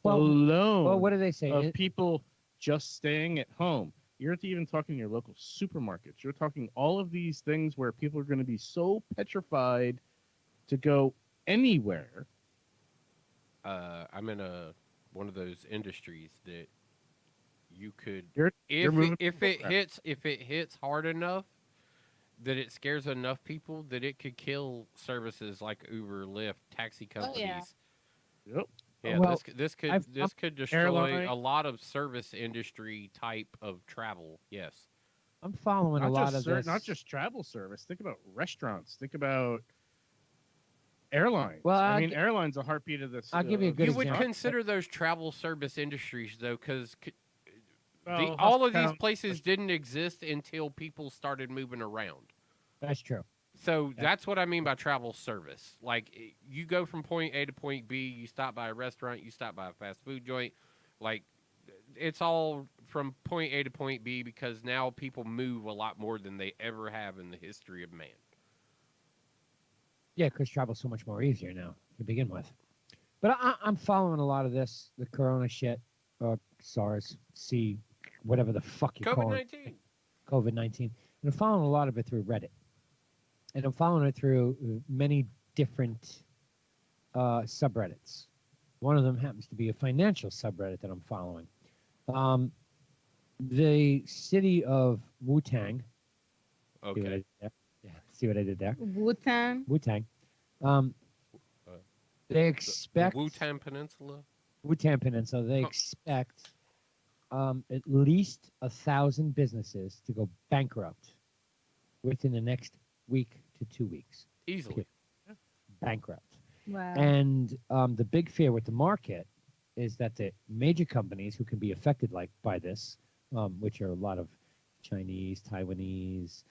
alone. Well, what do they say? Of people just staying at home. You're even talking your local supermarkets. You're talking all of these things where people are going to be so petrified to go anywhere. I'm in one of those industries that you could if it hits hard enough that it scares enough people that it could kill services like Uber, Lyft, taxi companies. Oh, yeah. Yep. Yeah, well, this could destroy a lot of service industry type of travel. Yes, I'm following a lot of this. Not just travel service. Think about restaurants. Think about airlines. Well, I mean, airlines are a heartbeat of this. I'll give you a good You example. would consider those travel service industries though, because Well, all of these places didn't exist until people started moving around. That's true. So that's what I mean by travel service. Like you go from point A to point B, you stop by a restaurant, you stop by a fast food joint. Like it's all from point A to point B because now people move a lot more than they ever have in the history of man. Yeah, because travel's so much more easier now to begin with. But I'm following a lot of this, the Corona shit, SARS, whatever the fuck you call it. COVID-19. And I'm following a lot of it through Reddit. And I'm following it through many different subreddits. One of them happens to be a financial subreddit that I'm following. The city of Wu-Tang. Okay. See what I did there? Wu-Tang. Wu-Tang. They expect... The Wu-Tang Peninsula? Wu-Tang Peninsula. They expect at least 1,000 businesses to go bankrupt within the next week to 2 weeks. Easily. Bankrupt. Wow. And the big fear with the market is that the major companies who can be affected by this, which are a lot of Chinese, Taiwanese,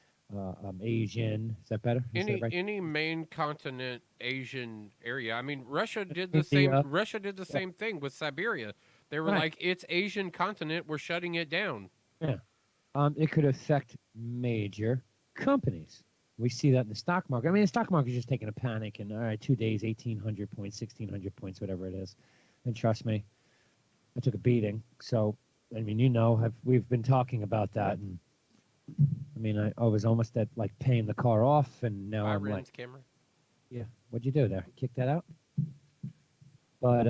Asian. Is that better? Any main continent Asian area. I mean, Russia did the same. Russia did the same thing with Siberia. They were like, "It's Asian continent. We're shutting it down." Yeah. It could affect major companies. We see that in the stock market. I mean, the stock market is just taking a panic, and all right, 2 days, 1,800 points, 1,600 points, whatever it is. And trust me, I took a beating. So, I mean, we've been talking about that, and I mean, I was almost at paying the car off, and now I'm like, camera. Yeah, what'd you do there? Kick that out? But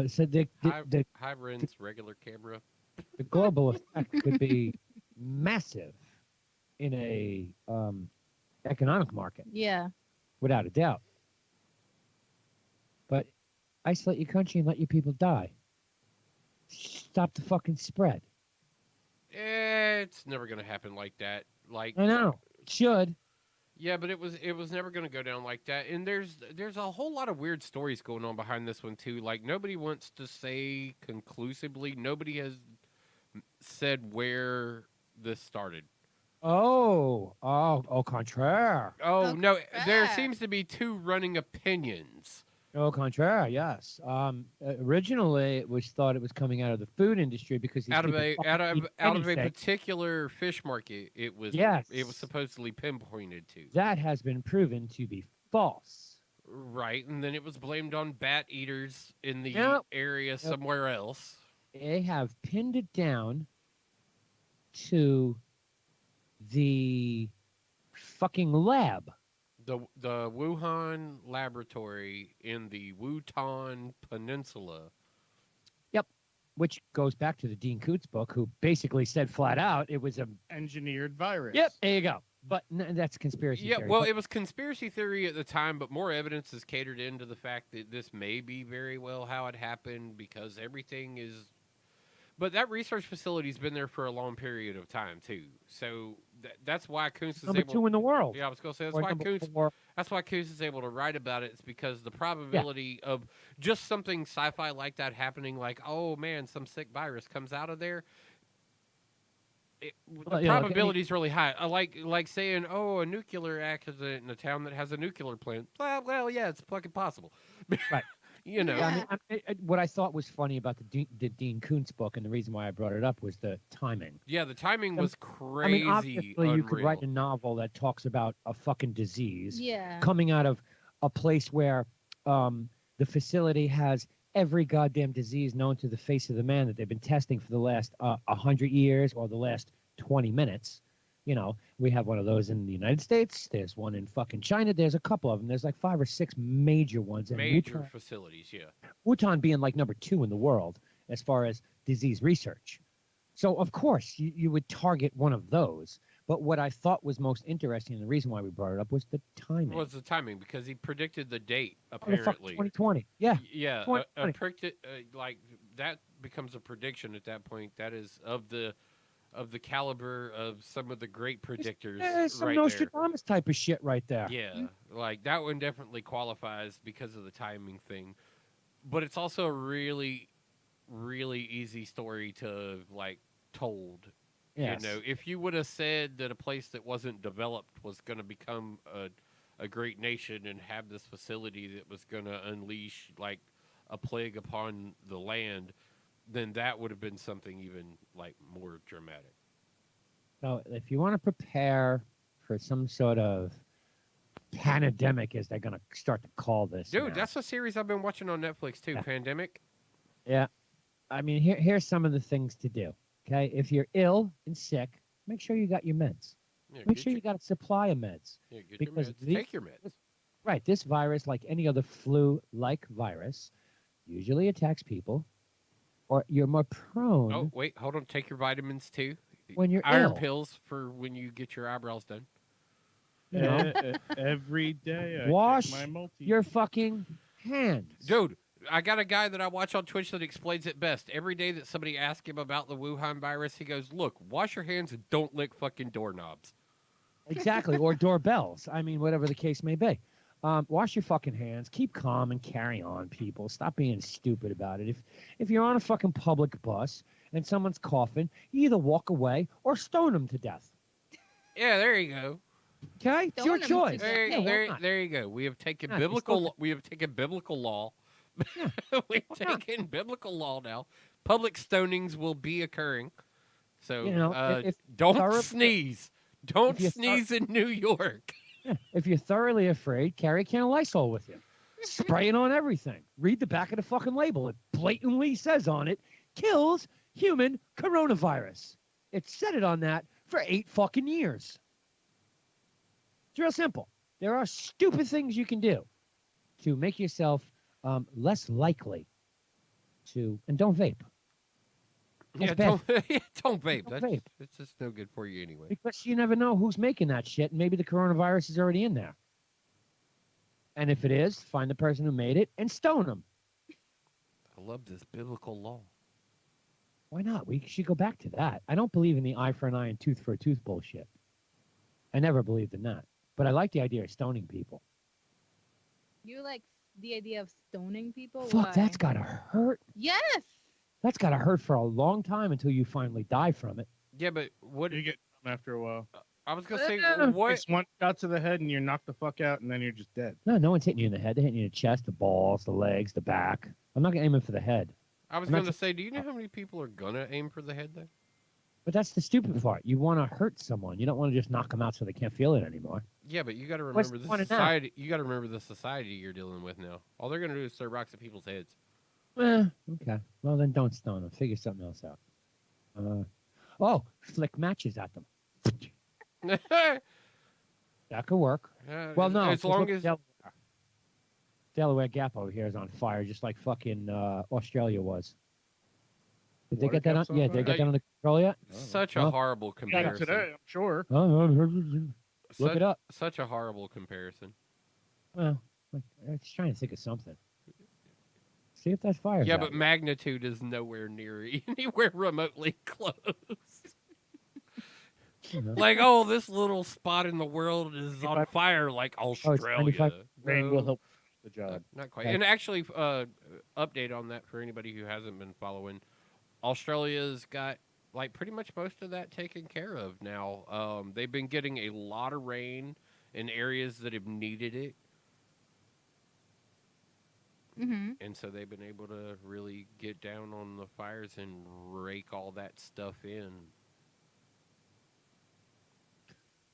so Hi, Wren's regular camera. The global effect could be massive in a economic market. Yeah. Without a doubt. But isolate your country and let your people die. Stop the fucking spread. It's never going to happen like that. I know. It should. Yeah, but it was never going to go down like that. And there's a whole lot of weird stories going on behind this one too. Like nobody wants to say conclusively. Nobody has said where this started. Au contraire. Oh Oh, no, there crap. seems to be two running opinions. Au contraire, yes. Originally, it was thought it was coming out of the food industry because these Out of people a fucking out eat of out of a anything. particular fish market, Yes, it was supposedly pinpointed to. that has been proven to be false. Right, and then it was blamed on bat eaters in the Nope. area somewhere else. They have pinned it down to the fucking lab. The Wuhan laboratory in the Wutan Peninsula. Yep. Which goes back to the Dean Koontz book, who basically said flat out it was a. Engineered virus. Yep, there you go. But that's conspiracy Yeah, theory. well, But- it was conspiracy theory at the time, but more evidence is catered into the fact that this may be very well how it happened because everything is. But that research facility's been there for a long period of time too, so that's why Koontz is number able. 2 in the world. Yeah, I was gonna say Or number 4. That's why Koontz is able to write about it. It's because the probability of just something sci-fi like that happening, like oh man, some sick virus comes out of there. The Well, yeah, like probability is really high. Like saying, oh, a nuclear accident in a town that has a nuclear plant. Well, yeah, it's fucking possible. Right. You know. Yeah, what I thought was funny about the Dean Koontz book, and the reason why I brought it up was the timing. Yeah, the timing was crazy. I mean, obviously, unreal. you could write a novel that talks about a fucking disease Yeah. coming out of a place where the facility has every goddamn disease known to the face of the man that they've been testing for the last 100 years or the last 20 minutes. You know, we have one of those in the United States. There's one in fucking China. There's a couple of them. There's like 5 or 6 major ones. And Major facilities, yeah. Wuhan being like number 2 in the world as far as disease research. So, of course, you would target one of those. But what I thought was most interesting, and the reason why we brought it up, was the timing. What was the timing? Because he predicted the date, Oh, the fuck, apparently. 2020. Yeah. Yeah, 2020. like that becomes a prediction at that point. That is of the caliber of some of the great predictors. Yeah, some right Nostradamus type of shit right there. there. Yeah, like that one definitely qualifies because of the timing thing, but it's also a really, really easy story to like told. Yes. You know, if you would have said that a place that wasn't developed was going to become a great nation and have this facility that was going to unleash like a plague upon the land, then that would have been something even like more dramatic. So if you want to prepare for some sort of pandemic, as they're going to start to call this. Dude, now. that's a series I've been watching on Netflix too, Yeah. Pandemic. Yeah. I mean, here's some of the things to do. Okay. If you're ill and sick, make sure you got your meds. Yeah, Make get sure you got a supply of meds. yeah, get because your meds. the- Take your meds. Right. This virus, like any other flu-like virus, usually attacks people, or you're more prone Oh, wait, hold on. Take your vitamins too. when you're Iron ill. pills for when you get your eyebrows done. You know? Every day I Wash take my multi. your fucking hands. Dude, I got a guy that I watch on Twitch that explains it best. Every day that somebody asks him about the Wuhan virus, he goes, look, wash your hands and don't lick fucking doorknobs. Exactly. Or doorbells. I mean, whatever the case may be. Wash your fucking hands. Keep calm and carry on, people. Stop being stupid about it. If you're on a fucking public bus and someone's coughing, you either walk away or stone them to death. Yeah, there you go. Okay? It's your Stone 'em to choice. death. Yeah, why not? There you go. We have taken Yeah, biblical law. Yeah. We've Why not? taken biblical law now. Public stonings will be occurring. So You know, if don't thoroughly- sneeze. Don't if you sneeze in New York. If you're thoroughly afraid, carry a can of Lysol with you. Spray it on everything. Read the back of the fucking label. It blatantly says on it, kills human coronavirus. It said it on that for 8 fucking years. It's real simple. There are stupid things you can do to make yourself less likely to, and don't vape. Yeah, That's bad. don't vape. Don't That's vape. it's just no good for you anyway. Because you never know who's making that shit. And maybe the coronavirus is already in there. And if it is, find the person who made it and stone them. I love this biblical law. Why not? We should go back to that. I don't believe in the eye for an eye and tooth for a tooth bullshit. I never believed in that. But I like the idea of stoning people. You like the idea of stoning people? Fuck, Why? that's gotta hurt. Yes. That's gotta hurt for a long time until you finally die from it. Yeah, but what? You get numb after a while. I was gonna say Yeah. what? It's one shot to the head and you're knocked the fuck out and then you're just dead. No one's hitting you in the head. They're hitting you in the chest, the balls, the legs, the back. I'm not aiming for the head. I was I'm not gonna just- say, do you know how many people are gonna aim for the head though? But that's the stupid part. You want to hurt someone. You don't want to just knock them out so they can't feel it anymore. Yeah, but you got to What's remember the the point of that? society. You got to remember the society you're dealing with now. All they're gonna do is throw rocks at people's heads. Okay. Well, then don't stone them. Figure something else out. Flick matches at them. That could work. Well, no. as long as Delaware Gap over here is on fire, just like fucking Australia was. Did they Water get that on? Gap's on Yeah, fire? did they get that under control yet? such a Well, horrible Yeah, comparison. today, I'm sure. Look Such, it up. Such a horrible comparison. Well, I'm just trying to think of something. See if that fire. Yeah, but magnitude is nowhere near anywhere remotely close. Like, oh, this little spot in the world is on fire, like Australia. 95. Rain will help the job. Not quite. Okay. And actually, update on that for anybody who hasn't been following. Australia's got like pretty much most of that taken care of now. They've been getting a lot of rain in areas that have needed it, Mm-hmm. and so they've been able to really get down on the fires and rake all that stuff in.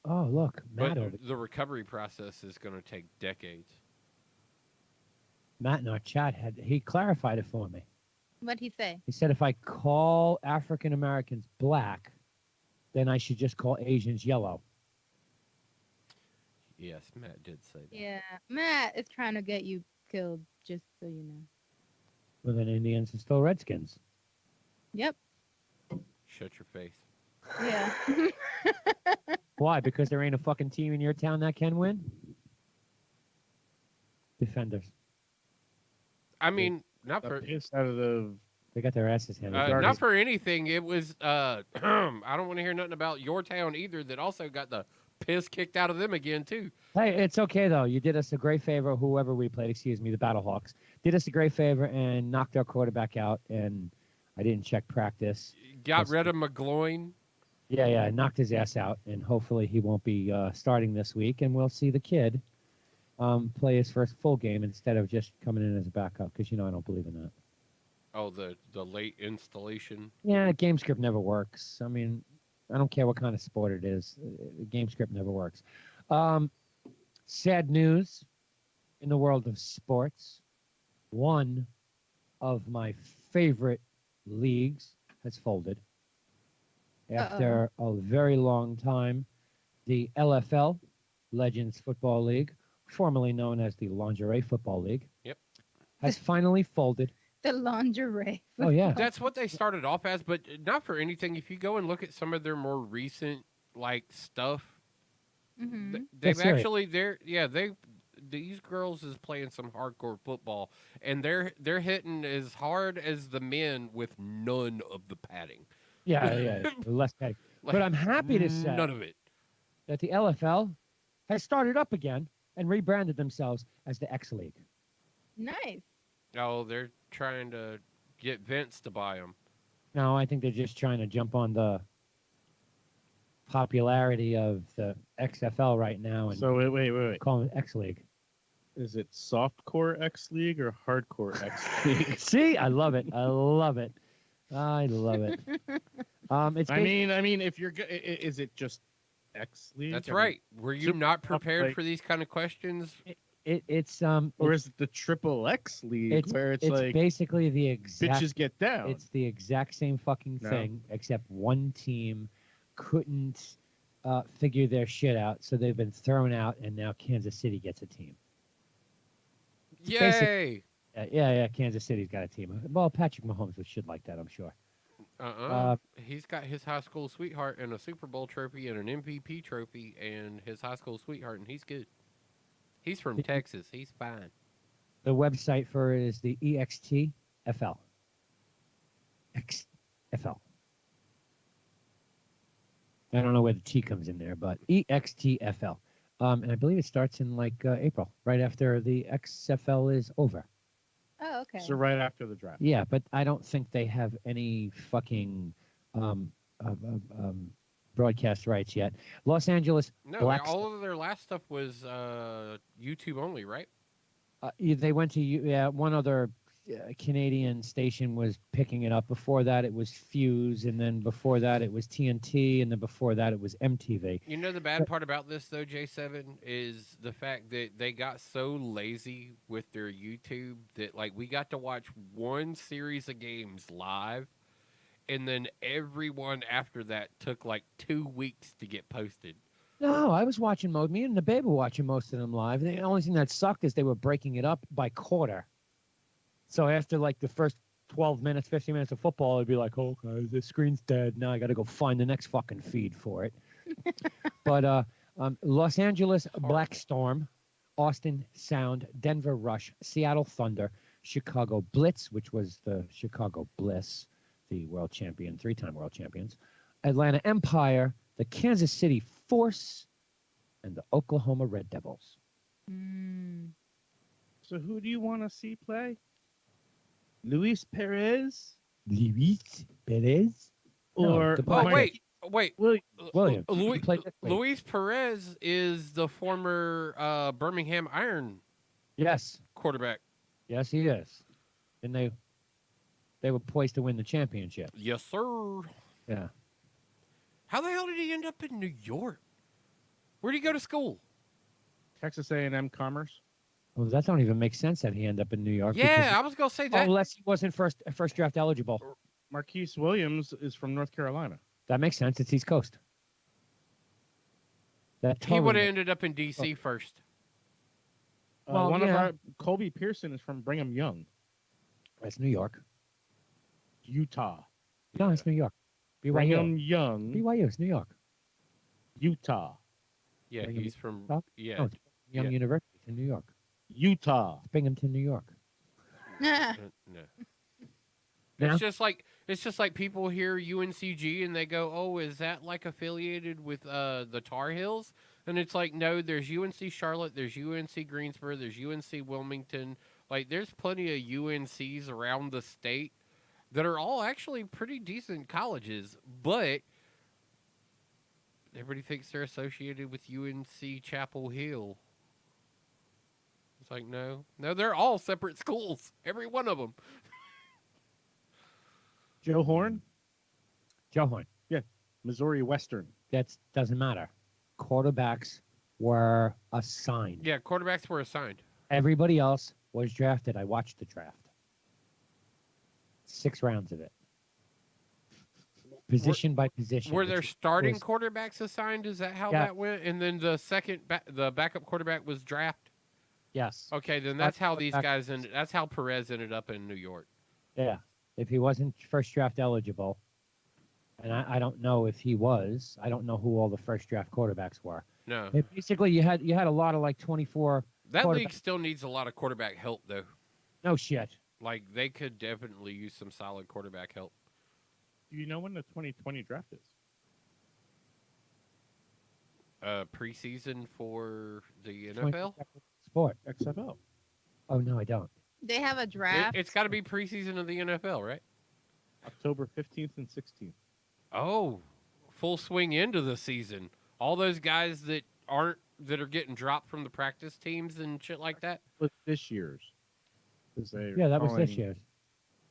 Oh, look, But Matt. the recovery process is going to take decades. Matt in our chat he clarified it for me. What'd he say? He said if I call African Americans black, then I should just call Asians yellow. Yes, Matt did say that. Yeah, Matt is trying to get you killed, just so you know. Well, then Indians are still Redskins. Yep. Shut your face. Yeah. Why? Because there ain't a fucking team in your town that can win? Defenders. I mean, not The for piss out of the. They got their asses handed. not for anything. It was I don't want to hear nothing about your town either. That also got the piss kicked out of them again too. Hey, it's okay though. You did us a great favor. Whoever we played, excuse me, the Battlehawks, did us a great favor and knocked our quarterback out. And I didn't check practice. Got rid of McGloin. Yeah, knocked his ass out, and hopefully he won't be starting this week. And we'll see the kid play his first full game instead of just coming in as a backup. Because I don't believe in that. Oh, the late installation. Yeah, game script never works. I mean, I don't care what kind of sport it is. Game script never works. Sad news in the world of sports. One of my favorite leagues has folded. After a very long time, the LFL, Legends Football League, formerly known as the Lingerie Football League, Yep. has finally folded. The lingerie. Oh, yeah. That's what they started off as, but not for anything. If you go and look at some of their more recent like stuff, Mm-hmm. they've That's right. actually these girls is playing some hardcore football, and they're hitting as hard as the men with none of the padding. Yeah, less petty. Like, But I'm happy to say none of it. that the LFL has started up again and rebranded themselves as the X League. Nice. Oh, they're trying to get Vince to buy them. No, I think they're just trying to jump on the popularity of the XFL right now and So wait. call it X League. Is it softcore X League or hardcore X League? See, I love it. I love it. It's I mean, if you're, is it just X League? That's I mean, right. Were you Super not Cup, prepared like- for these kind of questions? it's or is it the Triple X League where it's like basically the exact bitches get down? it's the exact same fucking No. thing, except one team couldn't figure their shit out, so they've been thrown out, and now Kansas City gets a team. Yay! Yeah, Kansas City's got a team. Well, Patrick Mahomes was shit like that, I'm sure. He's got his high school sweetheart and a Super Bowl trophy and an MVP trophy and his high school sweetheart, and he's good. He's from Texas. He's fine. The website for it is the EXTFL. XFL. I don't know where the T comes in there, but EXTFL. And I believe it starts in like April, right after the XFL is over. Oh, okay. So right after the draft. Yeah, but I don't think they have any fucking broadcast rights yet. Los Angeles No, Black. all of their last stuff was YouTube only, right? They went to one other Canadian station was picking it up. Before that, it was Fuse, and then before that, it was TNT, and then before that, it was MTV. You know the bad part about this though, J7, is the fact that they got so lazy with their YouTube that like we got to watch one series of games live, and then everyone after that took like 2 weeks to get posted. No, I was watching most. Me and the baby were watching most of them live. The only thing that sucked is they were breaking it up by quarter. So after like the first 12 minutes, 15 minutes of football, it'd be like, okay, the screen's dead. Now I got to go find the next fucking feed for it. But Los Angeles Black Storm, Austin Sound, Denver Rush, Seattle Thunder, Chicago Blitz, which was the Chicago Bliss, the world champion, 3-time world champions, Atlanta Empire, the Kansas City Force, and the Oklahoma Red Devils. So who do you want to see play? Luis Perez? Luis Perez? Or wait. William. Luis Perez is the former Birmingham Iron Yes. quarterback. Yes, he is. And they were poised to win the championship. Yes, sir. Yeah. How the hell did he end up in New York? Where did he go to school? Texas A&M Commerce? Well, that don't even make sense that he ended up in New York. Yeah, I was going to say that. Unless he wasn't first draft eligible. Marquise Williams is from North Carolina. That makes sense. It's East Coast. He would have ended up in D.C. first. One of our Colby Pearson is from Brigham Young. That's New York. Utah. No, it's New York. BYU. Brigham Young. BYU is New York. Utah. Yeah, Brigham he's from. Young? Yeah. No, it's Young University in New York. Utah. It's Binghamton, New York. No. Yeah. It's just like people hear UNCG and they go, "Oh, is that like affiliated with the Tar Heels?" And it's like, no, there's UNC Charlotte, there's UNC Greensboro, there's UNC Wilmington. Like, there's plenty of UNCs around the state that are all actually pretty decent colleges, but everybody thinks they're associated with UNC Chapel Hill. It's like, no, they're all separate schools, every one of them. Joe Horn? Joe Horn. Yeah, Missouri Western. That doesn't matter. Quarterbacks were assigned. Yeah, quarterbacks were assigned. Everybody else was drafted. I watched the draft. 6 rounds of it. Position by position. Were there starting quarterbacks assigned? Is that how that went? And then the the backup quarterback was drafted? Yes. Okay, then that's how these guys ended. That's how Perez ended up in New York. Yeah. If he wasn't first draft eligible, and I don't know if he was, I don't know who all the first draft quarterbacks were. No. Basically, you had a lot of like 24. That league still needs a lot of quarterback help, though. No shit. Like, they could definitely use some solid quarterback help. Do you know when the 2020 draft is? Preseason for the NFL? Sport. XFL. Oh, no, I don't. They have a draft. It's got to be preseason of the NFL, right? October 15th and 16th. Oh, full swing into the season. All those guys that are getting dropped from the practice teams and shit like that? Was this year's. Yeah, that was this year's. It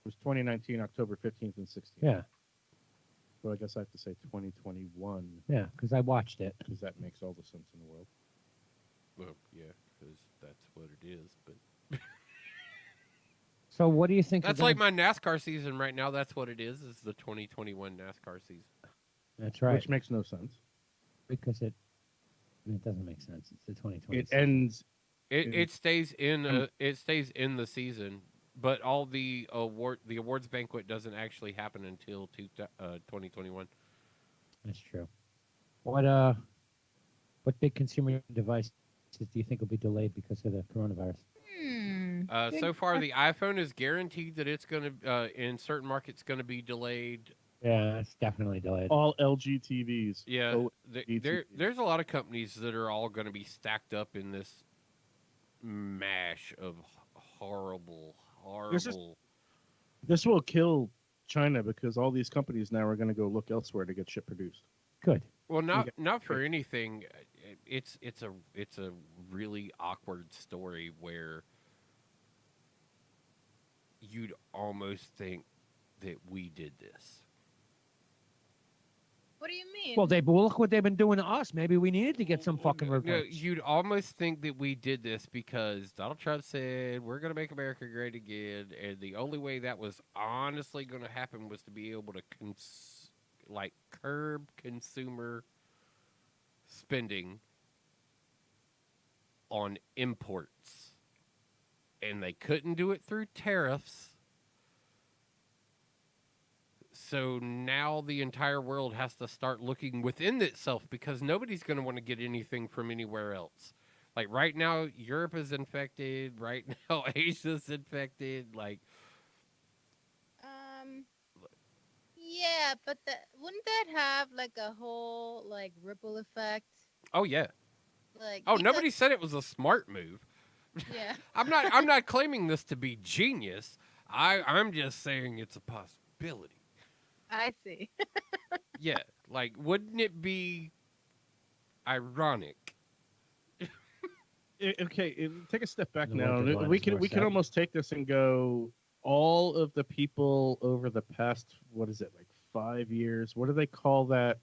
was 2019, October 15th and 16th. Yeah. So I guess I have to say 2021. Yeah, because I watched it. Because that makes all the sense in the world. Well, yeah, because that's what it is. But so what do you think? That's like my NASCAR season right now. That's what it is the 2021 NASCAR season. That's right. Which makes no sense. Because it doesn't make sense. It's the 2020. It ends. It stays in. It stays in the season, but all the awards banquet doesn't actually happen until 2021. That's true. What big consumer devices do you think will be delayed because of the coronavirus? So far, the iPhone is guaranteed that it's going to, in certain markets, going to be delayed. Yeah, it's definitely delayed. All LG TVs. Yeah, TVs. there's a lot of companies that are all going to be stacked up in this mash of horrible. This will kill China because all these companies now are going to go look elsewhere to get shit produced. Good. Well, not Okay. not for anything. It's a really awkward story where you'd almost think that we did this. What do you mean? Well, look what they've been doing to us. Maybe we needed to get some fucking No, revenge. you'd almost think that we did this because Donald Trump said we're going to make America great again, and the only way that was honestly going to happen was to be able to curb consumer spending on imports, and they couldn't do it through tariffs. So now the entire world has to start looking within itself because nobody's going to want to get anything from anywhere else. Like right now, Europe is infected. Right now, Asia's infected. Like, yeah, but wouldn't that have like a whole like ripple effect? oh yeah. Like, Oh, because- nobody said it was a smart move. Yeah. I'm not claiming this to be genius. I'm just saying it's a possibility. I see. Yeah, like wouldn't it be ironic? Take a step back The now. word divine We is can more we can sad. almost take this and go. All of the people over the past, what is it, like 5 years? What do they call that?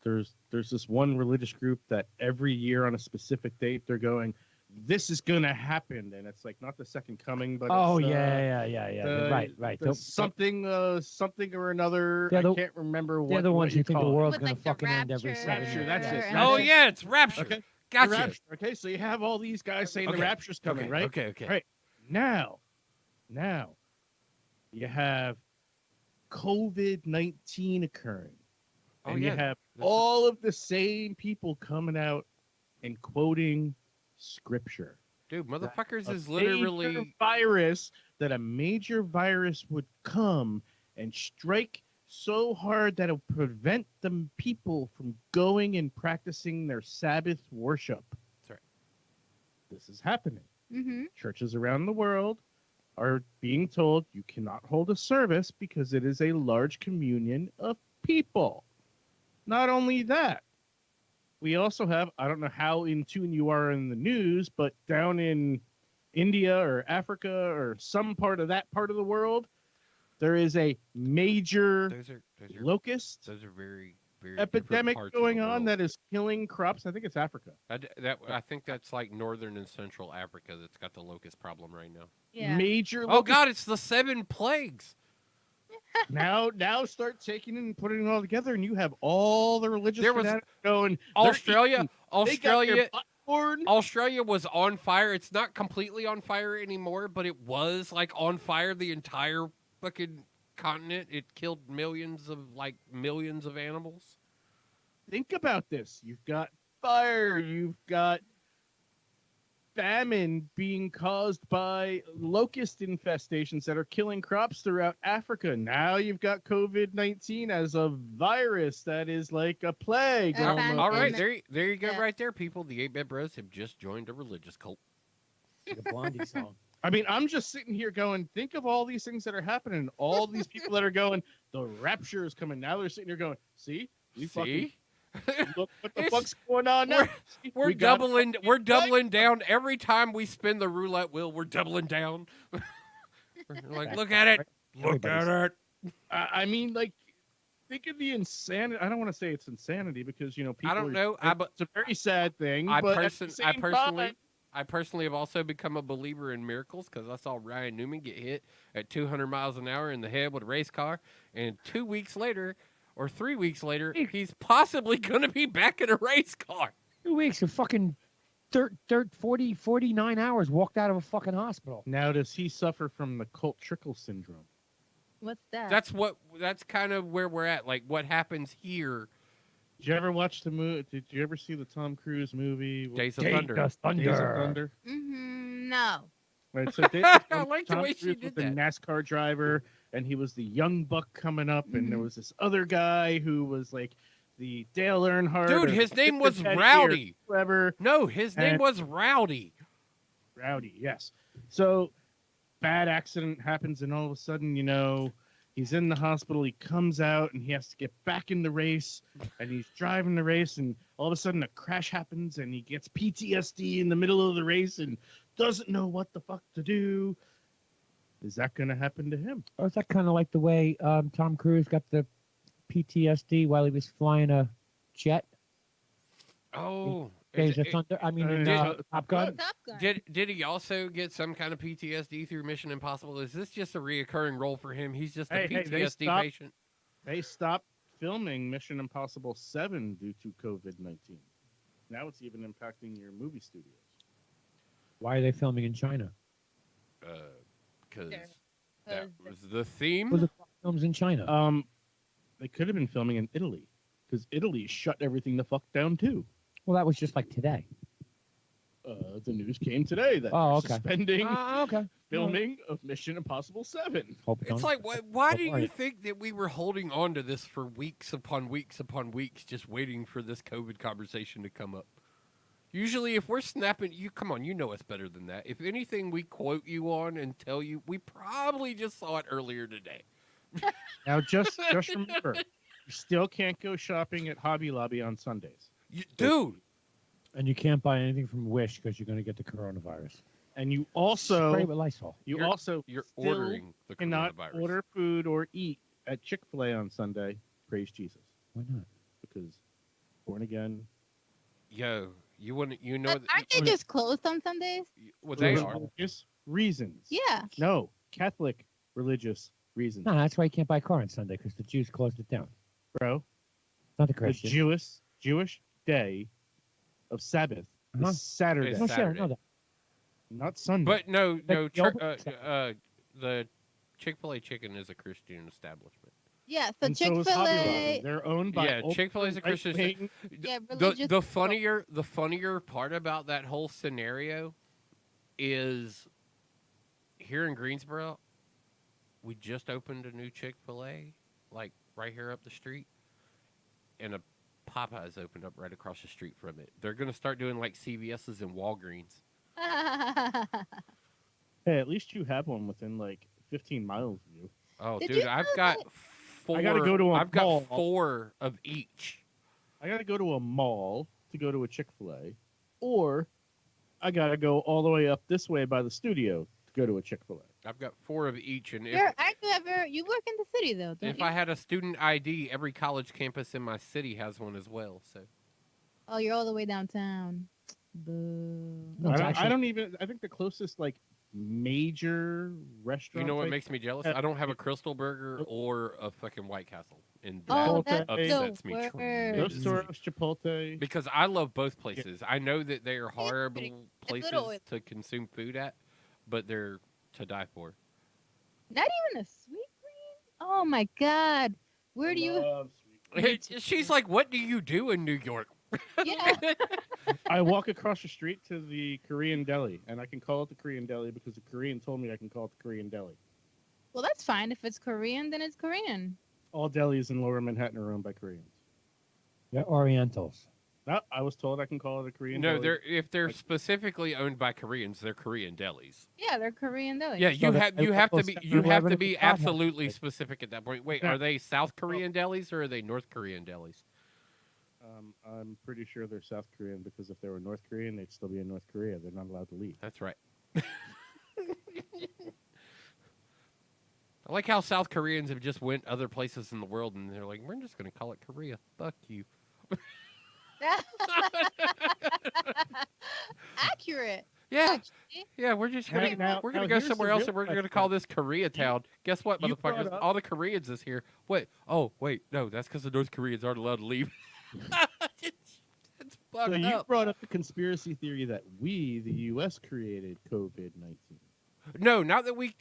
There's this one religious group that every year on a specific date they're going, this is gonna happen, and it's like not the second coming, but Oh it's, yeah. the- Right. the something or another. They're I the- can't remember what. They're the ones what who you think the call it. world's With, gonna like, the fucking end every rapture, 7 Rapture, years. that's it. Yeah. and Oh then- yeah, it's rapture. Okay. Gotcha. The rapture. Okay, so you have all these guys saying Okay. the rapture's coming, Okay, right? Okay. Right. Now, you have COVID-19 occurring. Oh And yeah. you have This is- all of the same people coming out and quoting scripture. Dude, motherfuckers A is major literally virus, that a major virus would come and strike so hard that it'll prevent the people from going and practicing their Sabbath worship. That's right. This is happening. Mm-hmm. Churches around the world are being told you cannot hold a service because it is a large communion of people. Not only that, we also have, I don't know how in tune you are in the news, but down in India or Africa or some part of that part of the world, there is a major those are locust those are very very epidemic different parts of going the on world. that is killing crops. I think it's Africa. I think that's like northern and central Africa that's got the locust problem right now. Yeah. Major Oh locust. God, it's the 7 plagues. Now start taking it and putting it all together, and you have all the religious There was fanatics going. they're Australia, eating- they got their Australia, popcorn. Australia was on fire. It's not completely on fire anymore, but it was like on fire the entire fucking continent. It killed millions of animals. Think about this. You've got fire. You've got famine being caused by locust infestations that are killing crops throughout Africa. Now you've got COVID-19 as a virus that is like a plague. A almost. All right, pandemic. there you go, Yeah. right there, people. The 8-Bit Bros have just joined a religious cult. Like a Blondie song. I mean, I'm just sitting here going, think of all these things that are happening. All these people that are going, the rapture is coming. Now they're sitting here going, see? We fucking See, look what the It's- fuck's going on now. See? we're We got doubling. fucking We're plague. doubling down every time we spin the roulette wheel. We're doubling down. We're like, look at it. Look at it. I mean, like, think of the insanity. I don't want to say it's insanity because, you know, people I don't are- know. It's a very sad thing. I but at the same time, personally have also become a believer in miracles because I saw Ryan Newman get hit at 200 miles an hour in the head with a race car, and 2 weeks later, or 3 weeks later, he's possibly going to be back in a race car. 2 weeks of fucking 49 hours walked out of a fucking hospital. now does he suffer from the cult trickle syndrome? What's that? That's kind of where we're at. Like what happens here, Did you ever watch the movie? Did you ever see the Tom Cruise movie? Days of Days Thunder. of Thunder. Days of Thunder? Mm-hmm. No. Right, so I like the way she Cruise did was the that. NASCAR driver, and he was the young buck coming up, and there was this other guy who was like the Dale Earnhardt. Dude, or his the name was Cincinnati or Rowdy. Whoever. No, his name And- was Rowdy. Rowdy, yes. So bad accident happens, and all of a sudden, he's in the hospital. He comes out, and he has to get back in the race, and he's driving the race, and all of a sudden a crash happens, and he gets PTSD in the middle of the race and doesn't know what the fuck to do. Is that going to happen to him? Or is that kind of like the way Tom Cruise got the PTSD while he was flying a jet? Oh, Days of Thunder. I mean, in Top Gun. Top Gun. did he also get some kind of PTSD through Mission Impossible? Is this just a reoccurring role for him? He's just a Hey, they PTSD stopped- patient. They stopped filming Mission Impossible 7 due to COVID-19. Now it's even impacting your movie studios. Why are they filming in China? Because There. that was the theme. Who the fuck films in China? They could have been filming in Italy, because Italy shut everything the fuck down too. Well, that was just like today. The news came today that Oh, they're okay. suspending Okay. filming of Mission Impossible 7. Hope it It's don't. like, why do Don't you worry. think that we were holding on to this for weeks upon weeks upon weeks, just waiting for this COVID conversation to come up? Usually, if we're snapping, come on, you know us better than that. If anything we quote you on and tell you, we probably just saw it earlier today. Now, just remember, you still can't go shopping at Hobby Lobby on Sundays. Dude, And you can't buy anything from Wish because you're going to get the coronavirus. And you Spray also with Lysol. you're You're still ordering the cannot coronavirus. order food or eat at Chick-fil-A on Sunday. Praise Jesus, Why not? because born again. Yo, you wouldn't, you know, But aren't they just closed on Sundays? well, they for are. religious reasons. Yeah. No, Catholic religious reasons, No, that's why you can't buy a car on Sunday because the Jews closed it down. bro. Not the The Christian. Jewish day of Sabbath Uh-huh. is Saturday, It's No, shit, I Saturday. know that. not Sunday. But no, They open the Chick-fil-A chicken is a Christian establishment. Yeah. So And so is Hobby Lobby. Chick-fil-A. They're owned by Yeah, Chick-fil-A is a Christian. right-wing- Yeah, the religious. funnier part about that whole scenario is here in Greensboro, we just opened a new Chick-fil-A, like right here up the street, and a Popeyes opened up right across the street from it. They're gonna start doing like CVS's and Walgreens. Hey, at least you have one within like 15 miles of you. Oh, Did dude, you I've know got that- four. I gotta go to a I've got mall. 4 of each. I gotta go to a mall to go to a Chick-fil-A, or I gotta go all the way up this way by the studio to go to a Chick-fil-A. I've got 4 of each, and Aren't you ever? You work in the city though, don't if you? I had a student ID, every college campus in my city has one as well. So Oh, you're all the way downtown. Boo. No, it's I actually- don't even. I think the closest like major restaurant. you know what type- makes me jealous? I don't have a Crystal Burger or a fucking White Castle, and that Oh, Chipotle that's upsets the me worst. tremendously. Toast Chipotle. Because I love both places. I know that they are horrible It's a places little oily. to consume food at, but they're to die for. Not even a sweet green. Oh my God. Where do you? Love sweet She's like, "What do you do in New York?" Yeah. I walk across the street to the Korean deli, and I can call it the Korean deli because the Korean told me I can call it the Korean deli. Well, that's fine. If it's Korean, then it's Korean. All delis in Lower Manhattan are owned by Koreans. They're Orientals. No, I was told I can call it a Korean No, deli. if they're specifically owned by Koreans, they're Korean delis. Yeah, they're Korean deli. Yeah, So you that- have you they have to almost be have you to have have to it be at the top. absolutely specific at that point. Wait, Yeah. are they South Korean delis or are they North Korean delis? I'm pretty sure they're South Korean because if they were North Korean, they'd still be in North Korea. They're not allowed to leave. That's right. I like how South Koreans have just went other places in the world and they're like, we're just going to call it Korea. Fuck you. Accurate. Yeah, Actually. yeah. We're just gonna Hey, now- we're gonna now go here's the somewhere else real and we're gonna question. call this Koreatown. Guess what, you brought motherfuckers? up- All the Koreans is here. Wait. Oh, wait. No, that's because the North Koreans aren't allowed to leave. it's fucked So you up. brought up the conspiracy theory that we, the U.S., created COVID-19. No, not that we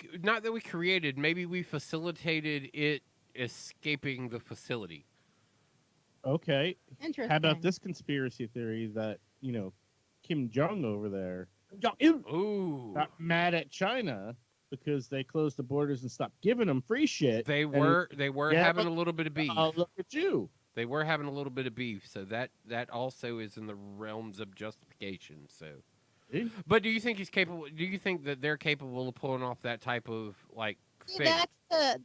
created. Maybe we facilitated it escaping the facility. Okay. Interesting. How about this conspiracy theory that Kim Jong over there Ooh. got mad at China because they closed the borders and stopped giving them free shit. They were having a little bit of beef. Look at you. They were having a little bit of beef, so that also is in the realms of justification. So, but do you think he's capable? Do you think that they're capable of pulling off that type of like thing?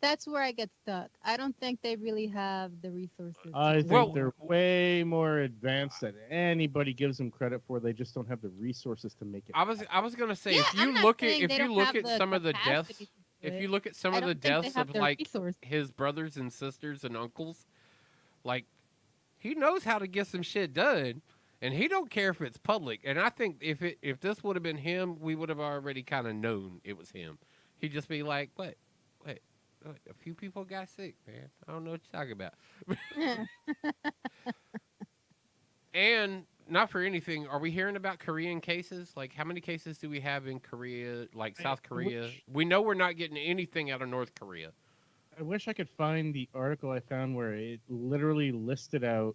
That's where I get stuck. I don't think they really have the resources. I think they're way more advanced than anybody gives them credit for. They just don't have the resources to make it. I was gonna say Yeah, if you look at some of the deaths, if you look at some of the deaths of like his brothers and sisters and uncles, like he knows how to get some shit done, and he don't care if it's public. And I think if this would have been him, we would have already kind of known it was him. He'd just be like, what? A few people got sick, man. I don't know what you're talking about. And not for anything, are we hearing about Korean cases? Like, how many cases do we have in Korea, like South Korea? We know we're not getting anything out of North Korea. I wish I could find the article I found where it literally listed out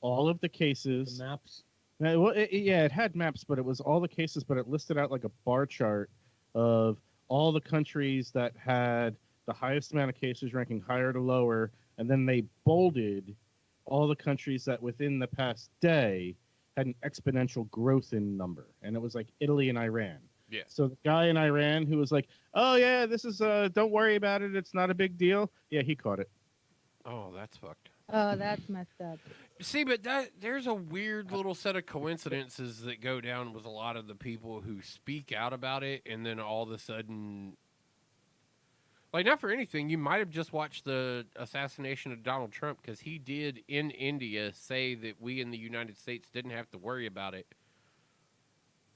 all of the cases. The maps. It had maps, but it was all the cases, but it listed out like a bar chart of all the countries that had the highest amount of cases ranking higher to lower, and then they bolded all the countries that within the past day had an exponential growth in number, and it was like Italy and Iran. Yeah. So the guy in Iran who was like, "Oh yeah, this is don't worry about it, it's not a big deal." Yeah, he caught it. Oh, that's fucked. Oh, that's messed up. See, but there's a weird little set of coincidences that go down with a lot of the people who speak out about it, and then all of a sudden, like, not for anything, you might have just watched the assassination of Donald Trump, because he did in India say that we in the United States didn't have to worry about it.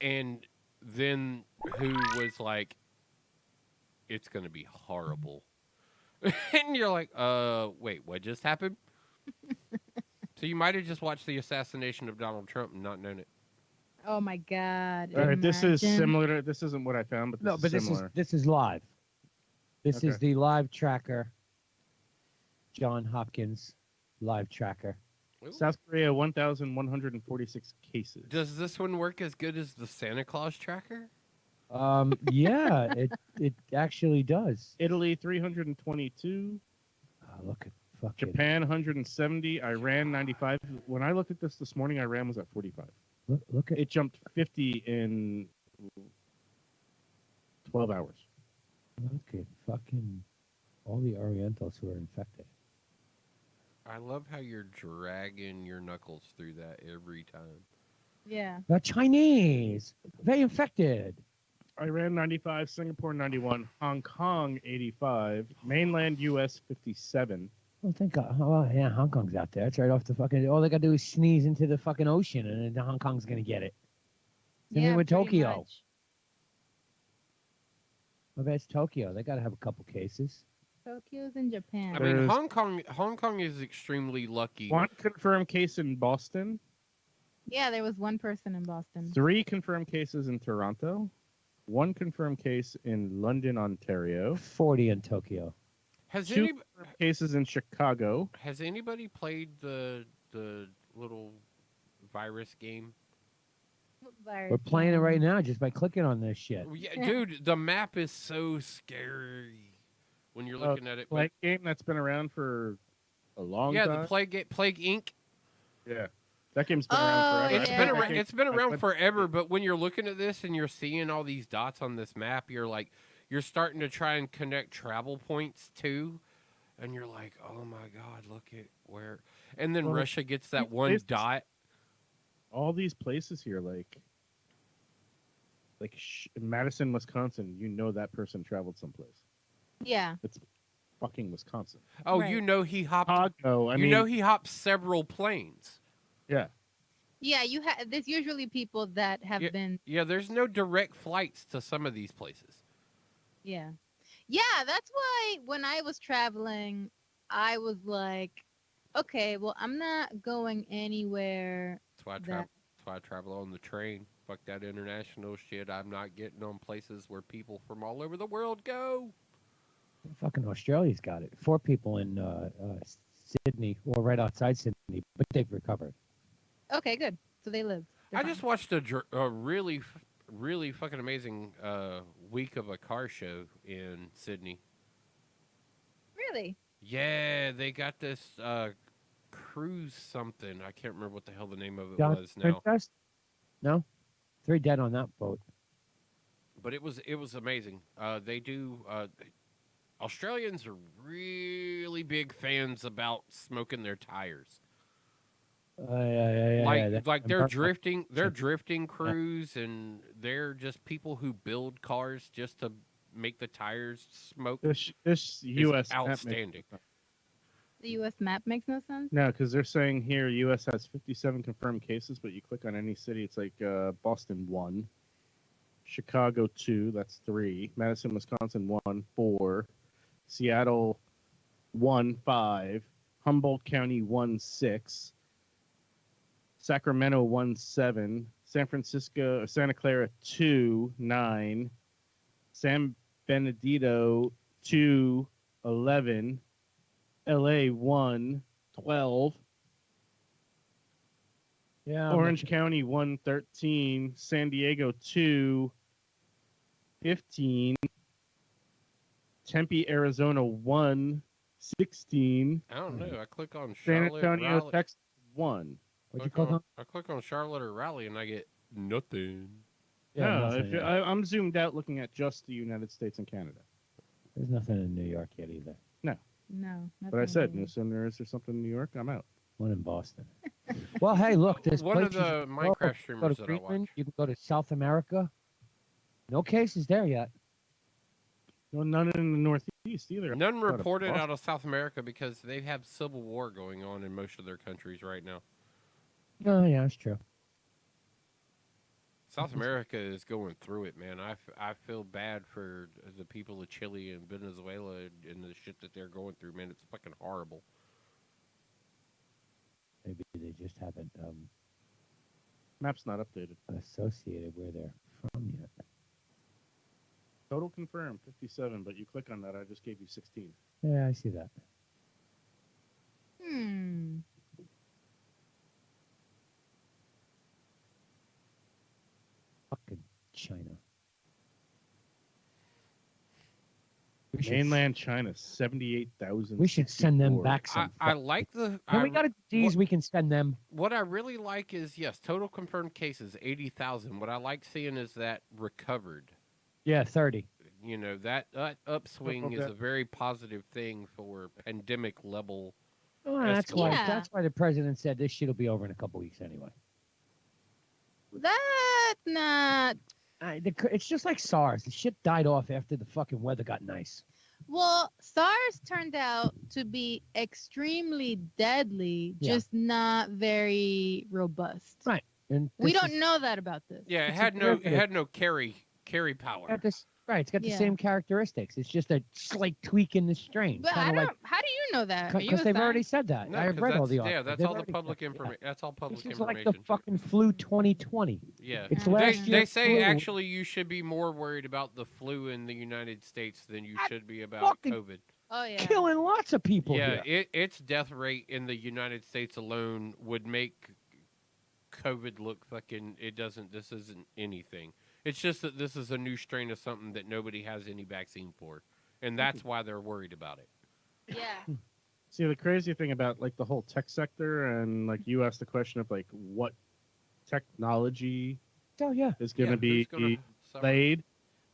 And then who was like, it's going to be horrible. And you're like, wait, what just happened? So you might have just watched the assassination of Donald Trump and not known it. Oh my God! All right, this is Imagine. similar to. This isn't what I found, but this is live. This is the live tracker. John Hopkins live tracker. Ooh. South Korea 1,146 cases. Does this one work as good as the Santa Claus tracker? Yeah, it actually does. Italy 322. Look at fucking Japan 170. Iran 95. When I looked at this morning, Iran was at 45. Look at It jumped 50 in 12 hours. Look at fucking all the Orientals who are infected. I love how you're dragging your knuckles through that every time. Yeah. The Chinese, they infected. Iran 95, Singapore 91, Hong Kong 85, mainland U.S. 57. Well, thank God. Oh, yeah, Hong Kong's out there. It's right off the fucking. All they gotta do is sneeze into the fucking ocean, and then Hong Kong's gonna get it. Same thing with pretty Tokyo. much. I bet it's Tokyo. They gotta have a couple cases. Tokyo's in Japan. I mean, There's- Hong Kong is extremely lucky. One confirmed case in Boston. Yeah, there was one person in Boston. 3 confirmed cases in Toronto. 1 confirmed case in London, Ontario. 40 in Tokyo. Has 2 confirmed cases in Chicago. Has anybody played the little virus game? We're playing it right now just by clicking on this shit. Yeah, dude, the map is so scary when you're looking at it. Plague game that's been around for a long time. Yeah, the Plague Inc. Yeah. That game's been around forever. It's been around forever, but when you're looking at this and you're seeing all these dots on this map, you're starting to try and connect travel points too, and you're like, oh my God, look at where. And then Russia gets that one dot. All these places here, like Madison, Wisconsin, you know that person traveled someplace. Yeah. It's fucking Wisconsin. Oh, Right. you know he hopped. Chicago, He hopped several planes. Yeah. Yeah, there's usually people that have been. Yeah, there's no direct flights to some of these places. Yeah. Yeah, that's why when I was traveling, I was like, okay, well, I'm not going anywhere. That's why I travel on the train. Fuck that international shit. I'm not getting on places where people from all over the world go. Fucking Australia's got it. 4 people in Sydney, or right outside Sydney, but they've recovered. Okay, good. So they lived. They're I fine. just watched a really really fucking amazing week of a car show in Sydney. Really? Yeah, they got this cruise something. I can't remember what the hell the name of it John was now. Princess? No? 3 dead on that boat. But it was amazing. They do. Australians are really big fans about smoking their tires. Like they're drifting crews, and they're just people who build cars just to make the tires smoke. This U.S. map outstanding. The U.S. map makes no sense. No, because they're saying here U.S. has 57 confirmed cases, but you click on any city, it's like Boston 1, Chicago 2, that's 3, Madison, Wisconsin 1, 4, Seattle 1, 5, Humboldt County 1, 6, Sacramento 1, 7, Santa Clara 2, 9, San Benedito 2, 11, LA 1, 12, Yeah. Orange County 1, 13, San Diego 2, 15, Tempe, Arizona 1, 16, I don't know. I click on San Charlotte, Antonio, Raleigh. Texas 1. What'd you click on? I click on Charlotte or Raleigh, and I get nothing. Yeah, No, nothing. I'm zoomed out looking at just the United States and Canada. There's nothing in New York yet either. No. But I said, nothing. no sooner is there something in New York, I'm out. One in Boston. Well, hey, look, there's One of places the you can go. Minecraft Go to streamers that I Greenland. watch. You can go to South America. No cases there yet. No, none in the Northeast either. None Out of reported Boston. out of South America because they have civil war going on in most of their countries right now. Oh, yeah, that's true. South America is going through it, man. I feel bad for the people of Chile and Venezuela and the shit that they're going through, man. It's fucking horrible. Maybe they just haven't Map's not updated. associated where they're from yet. Total confirmed, 57, but you click on that, I just gave you 16. Yeah, I see that. Fucking China. We should, Mainland China, 78,000. we should send them back some. I like the. When we got a disease, we can send them. What I really like is, yes, total confirmed cases, 80,000. What I like seeing is that recovered. Yeah, 30. You know, that upswing is a very positive thing for pandemic level. Oh, that's why. Yeah. That's why the president said this shit'll be over in a couple weeks anyway. That's not. It's just like SARS. The shit died off after the fucking weather got nice. Well, SARS turned out to be extremely deadly, Yeah. just not very robust. Right. And We this don't is- know that about this. Yeah, it It's a had no derivative. carry power. got this, right. It's got the Yeah. same characteristics. It's just a slight tweak in the strain. But I Kinda don't. like how do you know that? Are you because a they've already scientist? said that. No, I've 'cause read all that's- the yeah, articles. that's They've all the already public said it, information. That's all public This is like information. the fucking flu 2020. Yeah, It's They- last they year's say flu. actually you should be more worried about the flu in the United States than you I should be about fucking- COVID. Oh yeah. Killing lots of people Yeah, here. its death rate in the United States alone would make COVID look fucking. It doesn't. This isn't anything. It's just that this is a new strain of something that nobody has any vaccine for, and that's why they're worried about it. Yeah. See, the crazy thing about like the whole tech sector, and like you asked the question of like what technology Oh yeah. is going to Yeah, be who's gonna suffer? laid,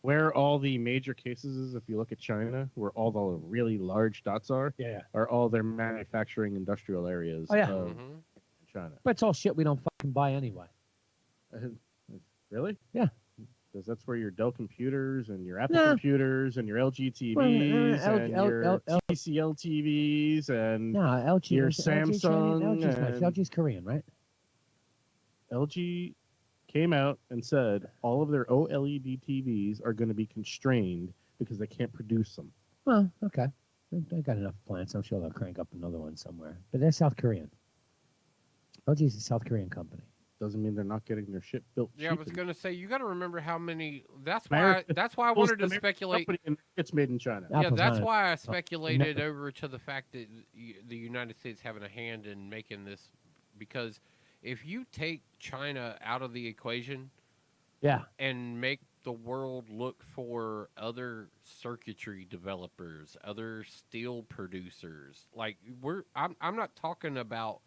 where all the major cases is, if you look at China, where all the really large dots Yeah. are all their manufacturing industrial areas Oh, yeah. of Mhm. China. But it's all shit we don't fucking buy anyway. Really? Yeah. Because that's where your Dell computers and your Apple No. computers and your LG TVs Well, and L- your L- L- TCL TVs and No, LG. Your is LG Chinese? Samsung LG's nice. and- LG's Korean, right? LG came out and said all of their OLED TVs are going to be constrained because they can't produce them. Well, okay. They got enough plants. I'm sure they'll crank up another one somewhere. But they're South Korean. LG's a South Korean company. Doesn't mean they're not getting their shit built. Yeah, I was cheap. gonna say you got to remember how many. That's why. America- That's why I Apple's wanted to American speculate. company and it's made in China. Yeah. Yeah, Apple's that's not a- why I speculated over to the fact that the United States having a hand in making this, because if you take China out of the equation, Yeah. and make the world look for other circuitry developers, other steel producers. Like I'm not talking about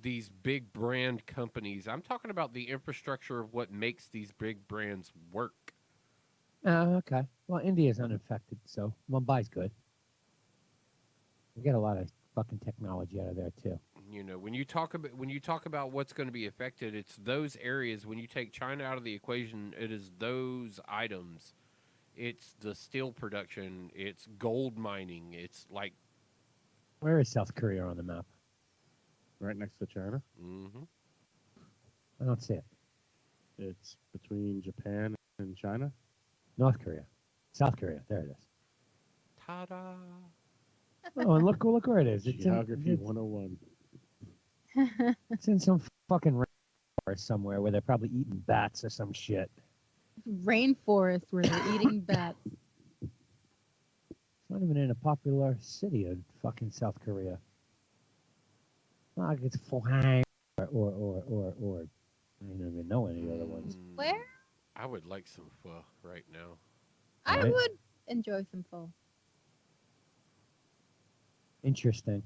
these big brand companies. I'm talking about the infrastructure of what makes these big brands work. Oh, okay. Well, India's uninfected, so Mumbai's good. We get a lot of fucking technology out of there too. You know, when you talk about what's going to be affected, it's those areas. When you take China out of the equation, it is those items. It's the steel production. It's gold mining. It's like, Where is South Korea on the map? Right next to China. mm-hmm. I don't see it. It's between Japan and China. North Korea. South Korea. There it is. Ta-da! Oh, and look where it is. It's Geography in, 101. it's in some fucking rainforest somewhere where they're probably eating bats or some shit. Rainforest where they're eating bats. It's not even in a popular city of fucking South Korea. Like it's Fuhang or I don't even know any other ones. Where? I would like some pho right now. I Right. would enjoy some pho. Interesting.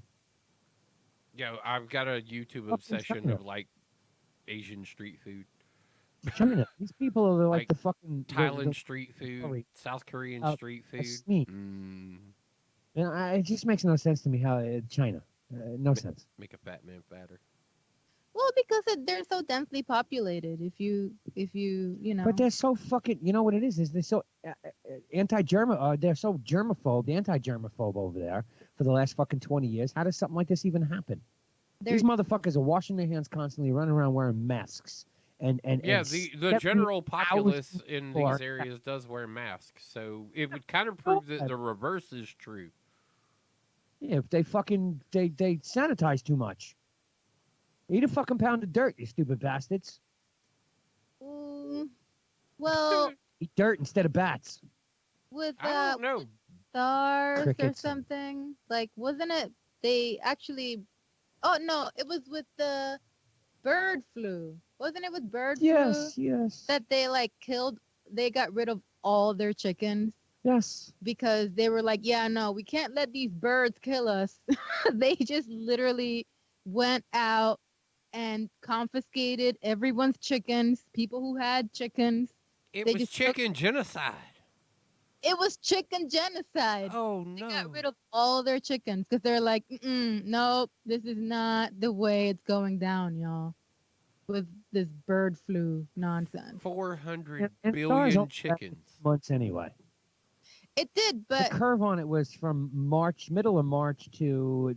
Yeah, I've got a YouTube Fucking obsession China. of like Asian street food, China. These people are like Like the fucking Thailand street food, Sorry. South Korean street I food. sneeze. Mm, It just makes no sense to me how China. No sense. make a fat man fatter. Well, because they're so densely populated. If you know. But they're so fucking. You know what it is? Is they're so anti-germa. They're so germaphobe, anti-germaphobe over there for the last fucking 20 years. How does something like this even happen? they're, These motherfuckers are washing their hands constantly, running around wearing masks, and Yeah, and the 70 general populace in or- these areas does wear masks, so it would kind of prove that the reverse is true. Yeah, if they fucking they sanitize too much. Eat a fucking pound of dirt, you stupid bastards. well, Eat dirt instead of bats. with I don't know. SARS or Crickets and- something. Like, wasn't it? They actually. Oh no, it was with the bird flu. Wasn't it with bird Yes, flu yes, that they like killed? They got rid of all their chickens yes. because they were like, yeah, no, we can't let these birds kill us. They just literally went out and confiscated everyone's chickens. People who had chickens. It They was just took- chicken genocide. It was chicken genocide. Oh They no! got rid of all their chickens because they're like, nope, this is not the way it's going down, y'all. With this bird flu nonsense. 400 And SARS billion only chickens. Months anyway. It did, The but curve on it was from middle of March to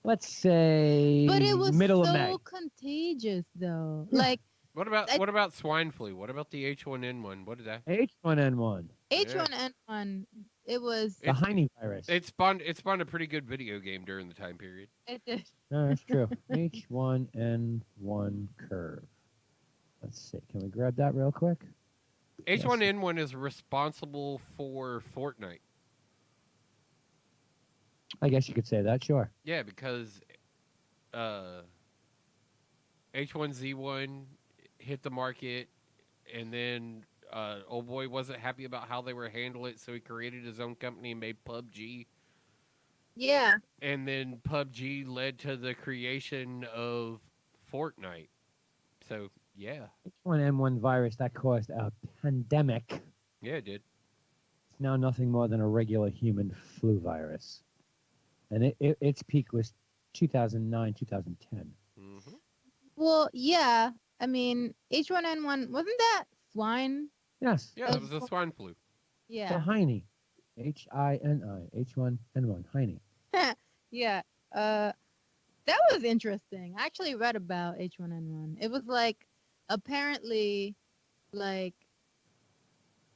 let's say it was middle so of May. contagious though. Yeah. Like What about I- what about swine flu? What about the H1N1? What did that? H1N1, H1N1, it was the Heine virus. It spawned a pretty good video game during the time period. it did. No, that's true. H1N1 curve. Let's see. Can we grab that real quick? Yes. H1N1 is responsible for Fortnite. I guess you could say that. Sure. Yeah, because H1Z1 hit the market, and then old boy wasn't happy about how they were handling it, so he created his own company and made PUBG. Yeah. And then PUBG led to the creation of Fortnite. So, yeah. H1N1 virus that caused a pandemic. Yeah, it did. It's now nothing more than a regular human flu virus. And its peak was 2009, 2010. Mm-hmm. Well, yeah. I mean, H1N1 wasn't that swine? Yes. Yeah, that was the swine flu. The Yeah. Heine. H-I-N-I. H1N1. Heine. Yeah. That was interesting. I actually read about H1N1. It was like apparently like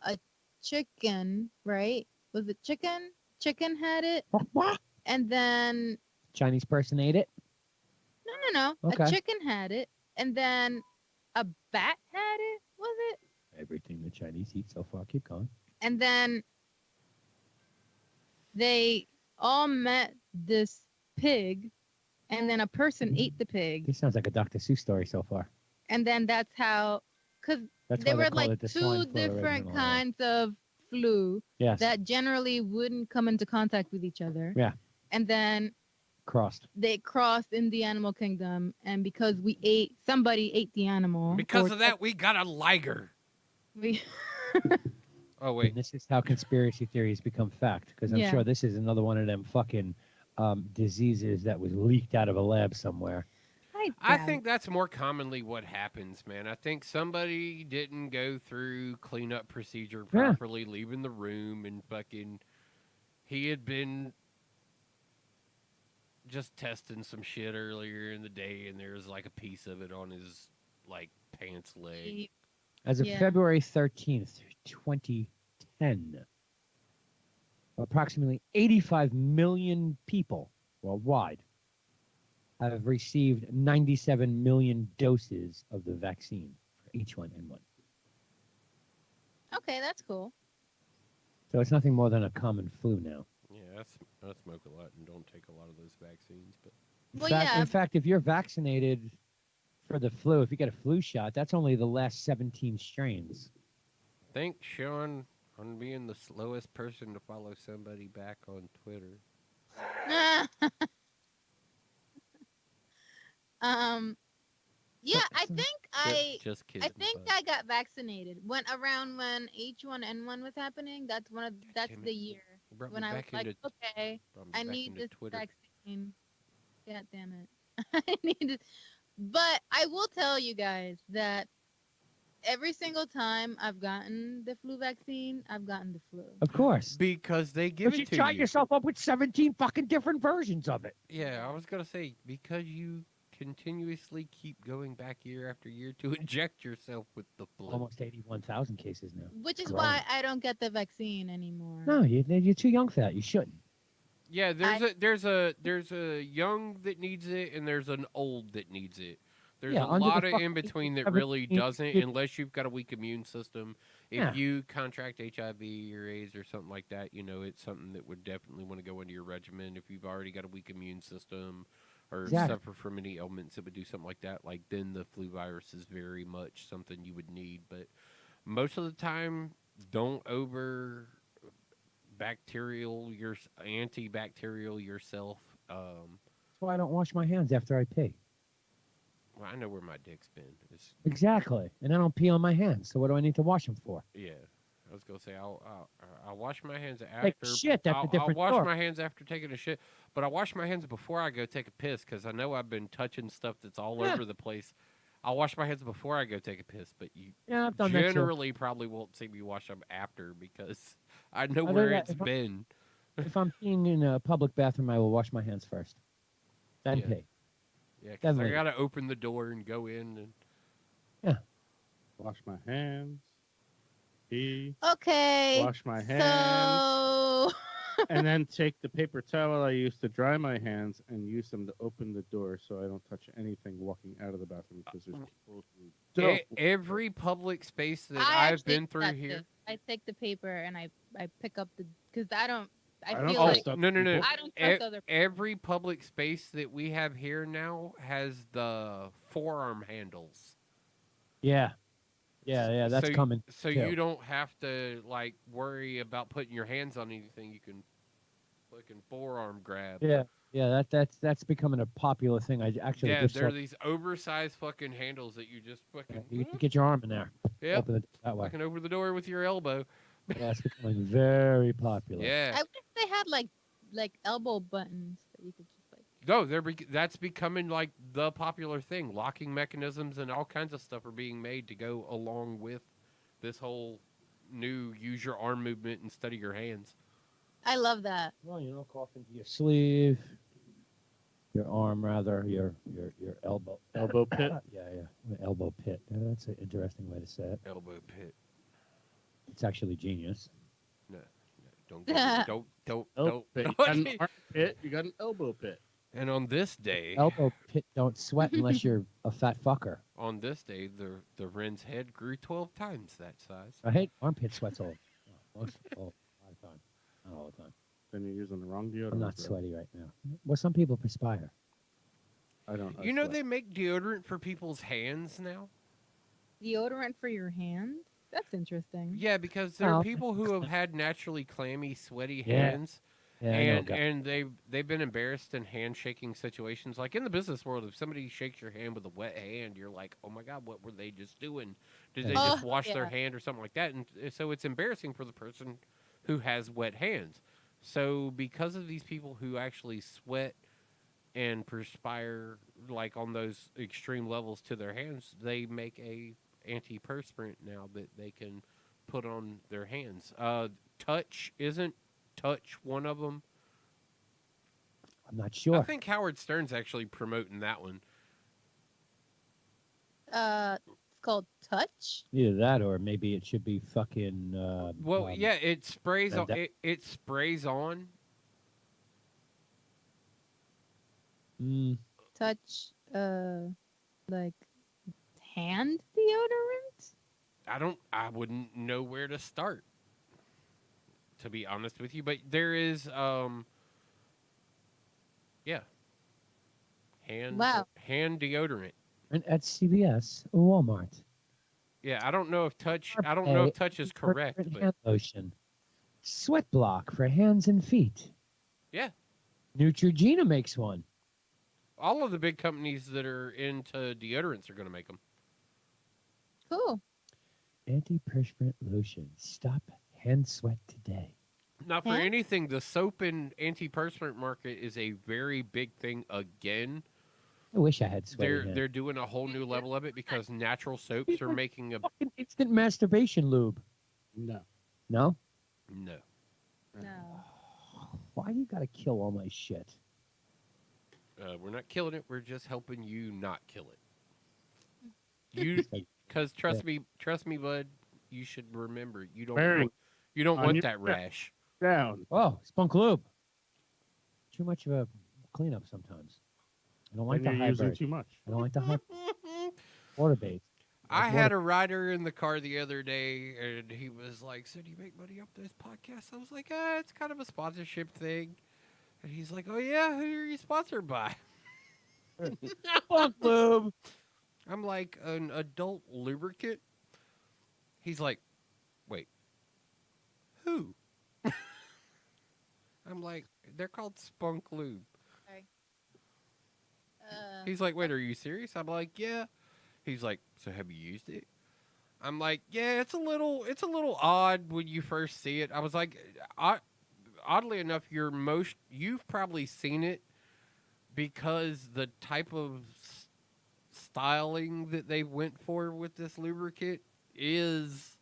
a chicken, right? Was it chicken? Chicken had it, and then Chinese person ate it. no. Okay. A chicken had it, and then a bat had it. Was it? Everything the Chinese eat so far. Keep going. And then they all met this pig, and then a person ate the pig. This sounds like a Dr. Seuss story so far. and then that's how, because That's there why they were call like it the two swine flu different originally. kinds of flu Yes. that generally wouldn't come into contact with each other. Yeah. And then Crossed. they crossed in the animal kingdom, and because somebody ate the animal. Because of that, we got a liger. we Oh wait, And this is how conspiracy theories become fact, because I'm Yeah. sure this is another one of them fucking diseases that was leaked out of a lab somewhere. I think that's more commonly what happens, man. I think somebody didn't go through cleanup procedure Yeah. properly, leaving the room, and fucking he had been just testing some shit earlier in the day, and there was like a piece of it on his like pants leg. As of Yeah. February 13th, 2010, approximately 85 million people worldwide have received 97 million doses of the vaccine for H1N1. Okay, that's cool. So it's nothing more than a common flu now. Yeah, I smoke a lot and don't take a lot of those vaccines, but Well, In fact, if you're vaccinated for the flu, if you get a flu shot, that's only the last 17 strains. thanks, Sean, on being the slowest person to follow somebody back on Twitter. Yeah, I think Just kidding. I think I got vaccinated around when H1N1 was happening. That's damn the it. year You brought me when I was back like, into okay, brought me I back need into this Twitter. vaccine. God damn it. I need it. But I will tell you guys that every single time I've gotten the flu vaccine, I've gotten the flu. Of course. Because they give But you it to shot you. yourself up with 17 fucking different versions of it. Yeah, I was gonna say because you continuously keep going back year after year to inject yourself with the flu. Almost 81,000 cases now. Which is Growing. why I don't get the vaccine anymore. No, you're too young for that. You shouldn't. Yeah, there's a young that needs it and there's an old that needs it. There's a under the lot of fucking in between that 17 really doesn't you- unless you've got a weak immune system. If Yeah. you contract HIV or AIDS or something like that, it's something that would definitely want to go into your regimen. If you've already got a weak immune system or Exactly. suffer from any ailments that would do something like that, like then the flu virus is very much something you would need. But most of the time, don't over antibacterial yourself. That's why I don't wash my hands after I pee. Well, I know where my dick's been. Exactly. And I don't pee on my hands. So what do I need to wash them for? Yeah, I was gonna say I'll wash my hands after. Take a shit, that's a different I'll wash story. my hands after taking a shit, but I wash my hands before I go take a piss because I know I've been touching stuff that's all over the place. I'll wash my hands before I go take a piss, but you I've done generally probably won't see me wash them after because I know I where think it's been. If I'm peeing in a public bathroom, I will wash my hands first. Then Yeah. pee. Yeah, because I Definitely. gotta open the door and go in and. Wash my hands. Pee. Okay. Wash my hands. So And then take the paper towel I used to dry my hands and use them to open the door so I don't touch anything walking out of the bathroom because there's people who don't. Every public space that I I've actually been do through that here. too. I take the paper and I pick up because I don't feel Oh, like trust no. I don't trust other people. Every public space that we have here now has the forearm handles. Yeah. Yeah, that's coming. So too. you don't have to like worry about putting your hands on anything. You can fucking forearm grab. Yeah, that's becoming a popular thing. I actually just there are saw, these oversized fucking handles that you just fucking you can get your arm in there. yeah, Open it that way. fucking over the door with your elbow. Yeah, it's becoming very popular. Yeah. I wish they had like elbow buttons that you could just like. No, that's becoming like the popular thing. Locking mechanisms and all kinds of stuff are being made to go along with this whole new use your arm movement and study your hands. I love that. Well, cough into your sleeve, your arm rather, your elbow. Elbow pit. Yeah, elbow pit. Yeah, that's an interesting way to say it. Elbow pit. It's actually genius. No, don't don't. Pit. You got an arm pit. You got an elbow pit. And on this day, Elbow pit don't sweat unless you're a fat fucker. on this day, the Wren's head grew 12 times that size. I hate armpit sweats all the time. Not all the time. Then you're using the wrong deodorant. I'm not bro. sweaty right now. Well, some people perspire. I don't. You know they make deodorant for people's hands now. Deodorant for your hand? That's interesting. Yeah, because there are Well, people who have had naturally clammy, sweaty Yeah. hands, Yeah, I know, and guy. and they've been embarrassed in handshaking situations. Like in the business world, if somebody shakes your hand with a wet hand, you're like, "Oh my God, what were they just doing? Did they Yeah. just Oh, wash their yeah. hand or something like that?" And so it's embarrassing for the person who has wet hands. So because of these people who actually sweat and perspire like on those extreme levels to their hands, they make a antiperspirant now that they can put on their hands. Touch isn't touch one of them. I'm not I sure. think Howard Stern's actually promoting that one. It's called Touch. Either that or maybe it should be fucking. Well, yeah, it sprays on. that- It sprays on. Mm, Touch. Like hand deodorant. I wouldn't know where to start, to be honest with you. But there is yeah, Wow. hand deodorant. and at CVS or Walmart. Yeah, I don't know if touch is correct, Permanent but hand lotion. Sweat block for hands and feet. yeah, Neutrogena makes one. all of the big companies that are into deodorants are going to make them. Cool. Antiperspirant lotion. Stop hand sweat today. Not for Huh? anything, the soap and antiperspirant market is a very big thing again. I wish I had sweaty hands. They're doing a whole new level of it because natural soaps are making a Fucking instant masturbation lube. No. No? no. No. Why you gotta kill all my shit? We're not killing it. We're just helping you not kill it. You, because trust me, bud. You should remember you don't Barry, on want your that lip. rash. Down. Oh, spunk lube. Too much of a cleanup sometimes. I don't like When the you're using hybrid. too much. I don't like the high water base. I had a writer in the car the other day, and he was like, "So do you make money off this podcast?" I was like, "It's kind of a sponsorship thing." And he's like, "Oh yeah, who are you sponsored by?" Spunk lube. I'm like, "An adult lubricant." He's like, "Wait, who?" I'm like, "They're called Spunk Lube." He's like, "Wait, are you serious?" I'm like, "Yeah." He's like, "So have you used it?" I'm like, "Yeah, it's a little odd when you first see it." I was like, oddly enough, you've probably seen it because the type of styling that they went for with this lubricant is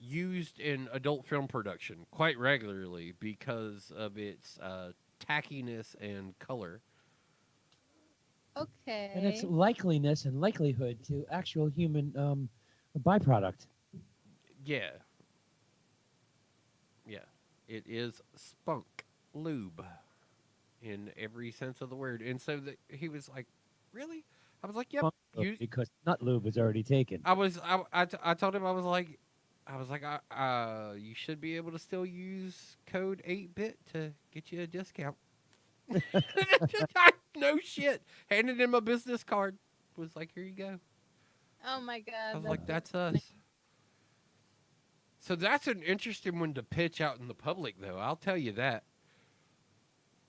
used in adult film production quite regularly because of its tackiness and color. Okay. And its likeliness and likelihood to actual human byproduct. Yeah. Yeah. It is spunk lube in every sense of the word. And so he was like, "Really?" I was like, "Yep." Spunk lube, because nut lube is already taken. I told him, I was like, you should be able to still use code 8-bit to get you a discount. No shit. Handed him a business card. Was like, "Here you go." Oh my god. I was like, "That's us." So that's an interesting one to pitch out in the public, though. I'll tell you that.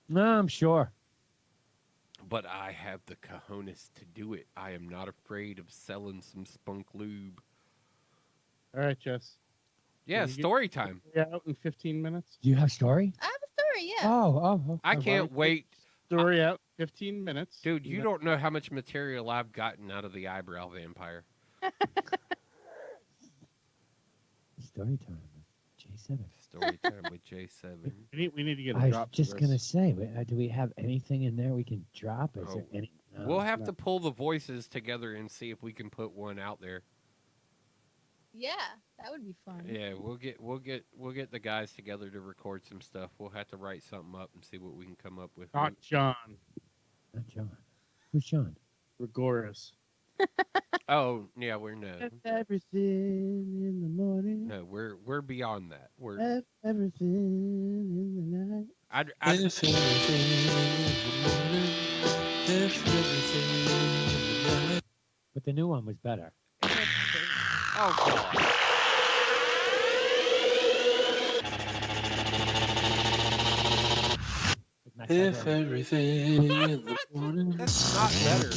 No, I'm sure. But I have the cojones to do it. I am not afraid of selling some spunk lube. All right, Jess. Yeah, Did you get- story time. Yeah, out in 15 minutes. Do you have story? I have a story. Yeah. Oh. I okay. can't wait. Story out 15 minutes. Dude, you don't know how much material I've gotten out of the eyebrow vampire. Story time with J7. Story time with J7. We need to get a I was drop. for just this. gonna say, do we have anything in there we can drop? Is there Oh, any? No. We'll have to pull the voices together and see if we can put one out there. Yeah, that would be fun. Yeah, we'll get the guys together to record some stuff. We'll have to write something up and see what we can come up with. Not John. Not John. Who's John? Gregoris. Oh, yeah, we're no. Everything in the morning. No, we're beyond that. We're Everything in the night. I'd Everything in the morning, everything in the night. But the new one was better. Oh God. If everything in the morning. That's not better.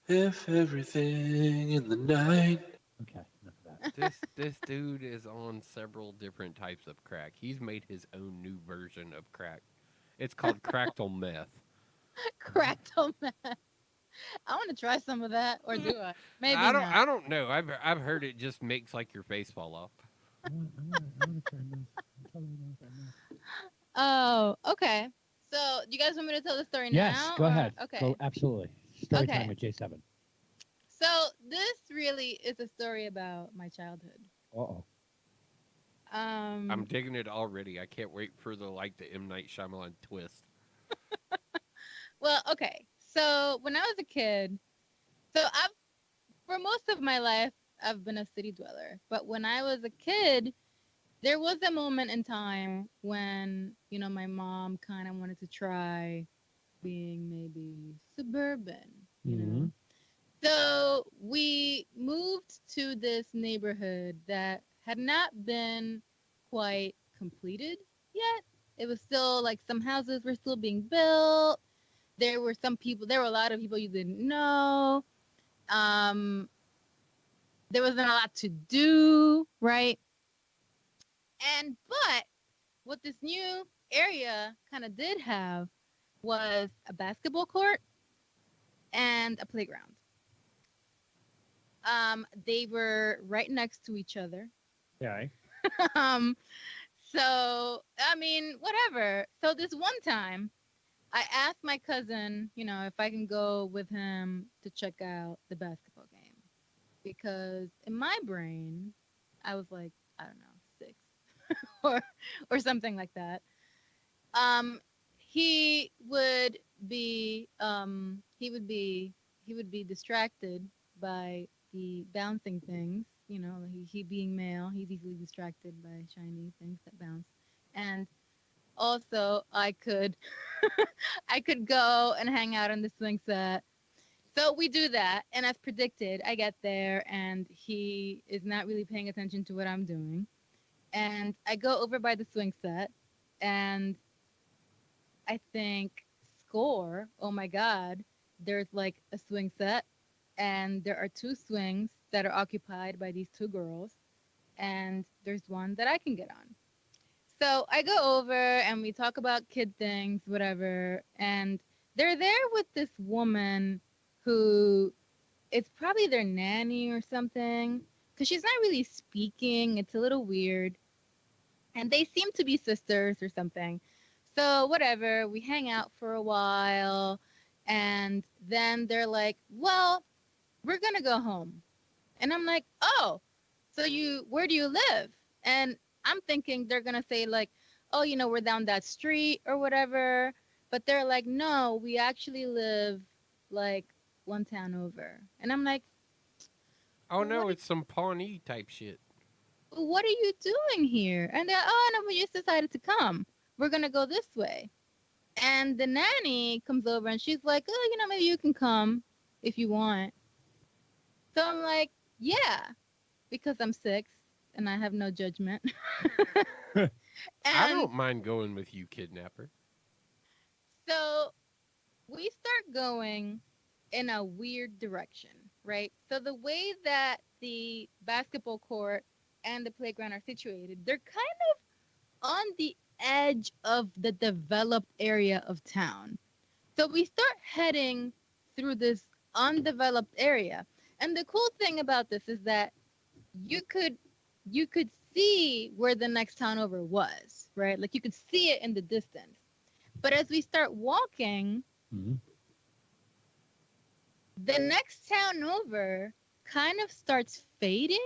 If everything in the night. Okay, enough of that. This dude is on several different types of crack. He's made his own new version of crack. It's called Cractal Meth. Cractal meth. I want to try some of that, or do I? Maybe I not. don't know. I've heard it just makes like your face fall off. I want to try meth. I totally want to try meth. Oh, okay. So, do you guys want me to tell the story now? Yes, go ahead. Okay. Go, absolutely. Story Okay. time with J7. So, this really is a story about my childhood. Uh-oh. I'm digging it already. I can't wait for the M. Night Shyamalan twist. Well, okay. So, when I was a kid, for most of my life, I've been a city dweller. But when I was a kid, there was a moment in time when, my mom kind of wanted to try being maybe suburban, you know. So we moved to this neighborhood that had not been quite completed yet. It was still like some houses were still being built. There were a lot of people you didn't know. There wasn't a lot to do, right? But what this new area kind of did have was a basketball court and a playground. They were right next to each other. Okay. So, I mean, whatever. So this one time, I asked my cousin, if I can go with him to check out the basketball game. Because in my brain, I was like, I don't know, 6 or something like that. He would be distracted by the bouncing things. He being male, he's easily distracted by shiny things that bounce. And also, I could go and hang out on the swing set. So we do that, and as predicted, I get there, and he is not really paying attention to what I'm doing. And I go over by the swing set, and I think, score, oh my God, there's like a swing set, and there are 2 swings that are occupied by these 2 girls, and there's one that I can get on. So I go over, and we talk about kid things, whatever, and they're there with this woman who it's probably their nanny or something, because she's not really speaking. It's a little weird. And they seem to be sisters or something. So whatever, we hang out for a while, and then they're like, well, we're going to go home. And I'm like, oh, so where do you live? And I'm thinking they're going to say like, oh, we're down that street or whatever. But they're like, no, we actually live like one town over. And I'm like, oh no, it's some Pawnee type shit. What are you doing here? And they're, oh, no, we just decided to come. We're going to go this way. And the nanny comes over and she's like, oh, maybe you can come if you want. So I'm like, yeah, because I'm 6 and I have no judgment. I don't mind going with you, kidnapper. So we start going in a weird direction, right? So the way that the basketball court and the playground are situated, they're kind of on the edge of the developed area of town. So we start heading through this undeveloped area. And the cool thing about this is that you could see where the next town over was, right? Like you could see it in the distance. But as we start walking, the next town over kind of starts fading.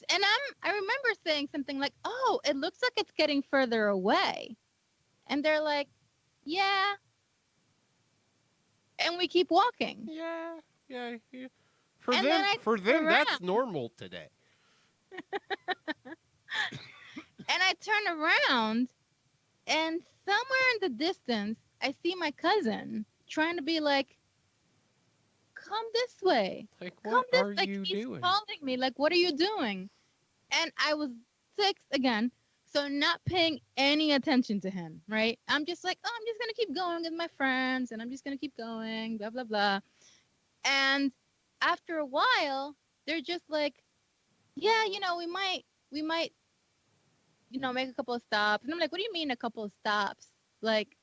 And I remember saying something like, oh, it looks like it's getting further away. And they're like, yeah. And we keep walking. Yeah. For them, that's normal today. And I turn around And somewhere in the distance, I see my cousin trying to be like, come this way. Like, Come what this are like you he's doing? calling me. Like, what are you doing? And I was 6 again, so not paying any attention to him, right? I'm just like, oh, I'm just gonna keep going with my friends, and I'm just gonna keep going, blah blah blah. And after a while, they're just like, yeah, we might, make a couple of stops. And I'm like, what do you mean a couple of stops? Like,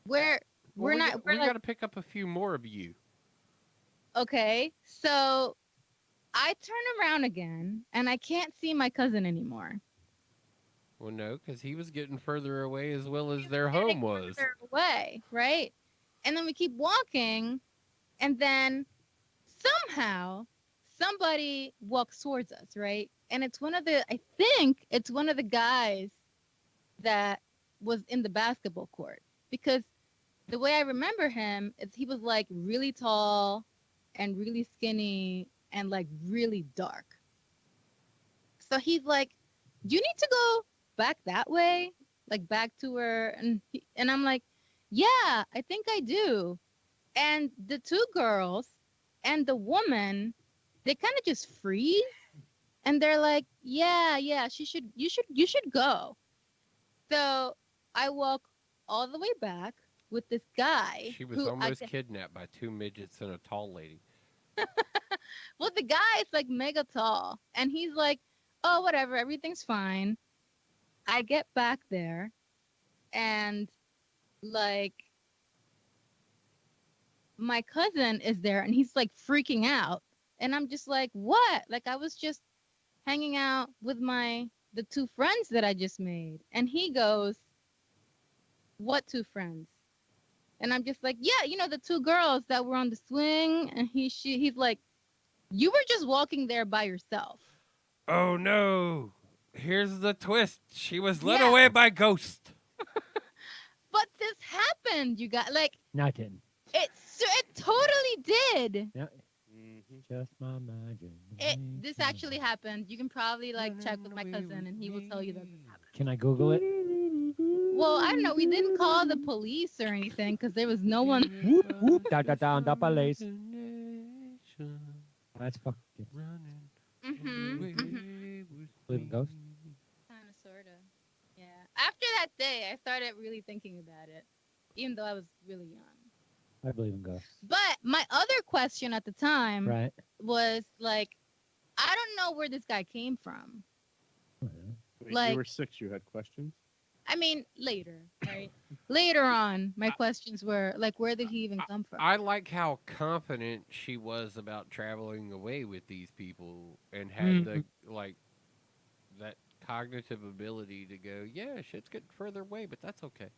we're Well, we're not, we're we like, got to pick up a few more of you. okay. So I turn around again, and I can't see my cousin anymore. Well, no, because he was getting further away as well as He's their getting home was. further away, right? And then we keep walking, and then somehow somebody walks towards us, right? And I think it's one of the guys that was in the basketball court, because the way I remember him is he was like really tall and really skinny and like really dark. So he's like, "Do you need to go back that way, like back to where?" And I'm like, "Yeah, I think I do." And the two girls and the woman, they kind of just freeze, and they're like, "Yeah, yeah, you should go." So I walk all the way back with this guy She was who I almost can. kidnapped by two midgets and a tall lady. Well, the guy is like mega tall, and he's like, "Oh, whatever, everything's fine." I get back there, and like my cousin is there, and he's like freaking out, and I'm just like, "What?" Like, I was just hanging out with the two friends that I just made, and he goes, "What two friends?" And I'm just like, "Yeah, the two girls that were on the swing." And he's like, "You were just walking there by yourself." Oh no! Here's the twist. She was led Yeah, away by ghost. but this happened, you got like No, it didn't. it totally did. No, Mhm. just my imagination. This actually happened. You can probably like check with my cousin, and he will tell you that this happened. Can I Google it? Well, I don't know. We didn't call the police or anything because there was no one. Whoop, whoop, da, da, da, da, police. That's fucking Believe in ghosts? Kind of, sort of. Yeah. After that day, I started really thinking about it, even though I was really young. I believe in ghosts. But my other question at the time Right. was like, I don't know where this guy came from. Wait, Like- you were 6. You had questions. I mean, later, right? Later on, my questions were like, where did he even come from? I like how confident she was about traveling away with these people and had the that cognitive ability to go, yeah, shit's getting further away, but that's okay.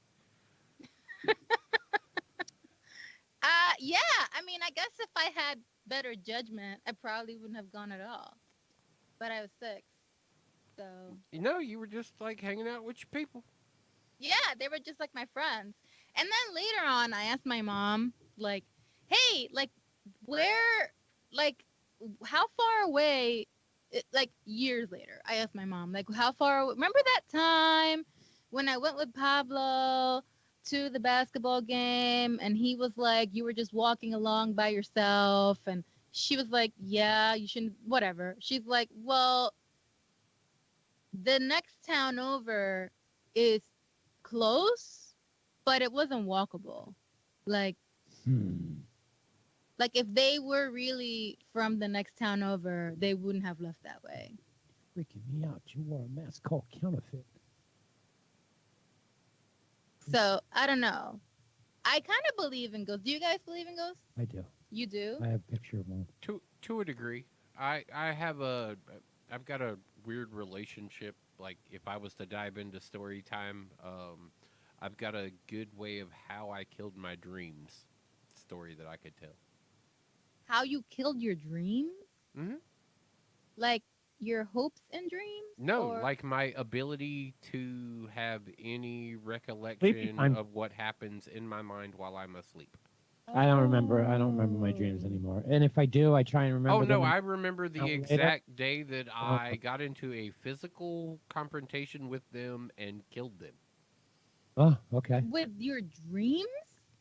Yeah. I mean, I guess if I had better judgment, I probably wouldn't have gone at all. But I was 6, so You were just like hanging out with your people. yeah, they were just like my friends. And then later on, I asked my mom, like, hey, like, where, like, how far away, like, years later, I asked my mom, like, how far, remember that time when I went with Pablo to the basketball game, and he was like, you were just walking along by yourself, and she was like, yeah, you shouldn't, whatever. She's like, well, the next town over is close, but it wasn't walkable. Like if they were really from the next town over, they wouldn't have left that way. Freaking me out. You wore a mask called counterfeit. So I don't know. I kind of believe in ghosts. Do you guys believe in ghosts? I do. You do? I have a picture of one. To a degree. I've got a weird relationship. Like if I was to dive into story time, I've got a good way of how I killed my dreams story that I could tell. How you killed your dreams? Mhm. Like your hopes and dreams? No, Or- like my ability to have any recollection of what happens in my mind while I'm asleep. I don't remember my dreams anymore. And if I do, I try and remember Oh no, them. I remember the out later. exact day that I got into a physical confrontation with them and killed them. Oh, okay. With your dreams?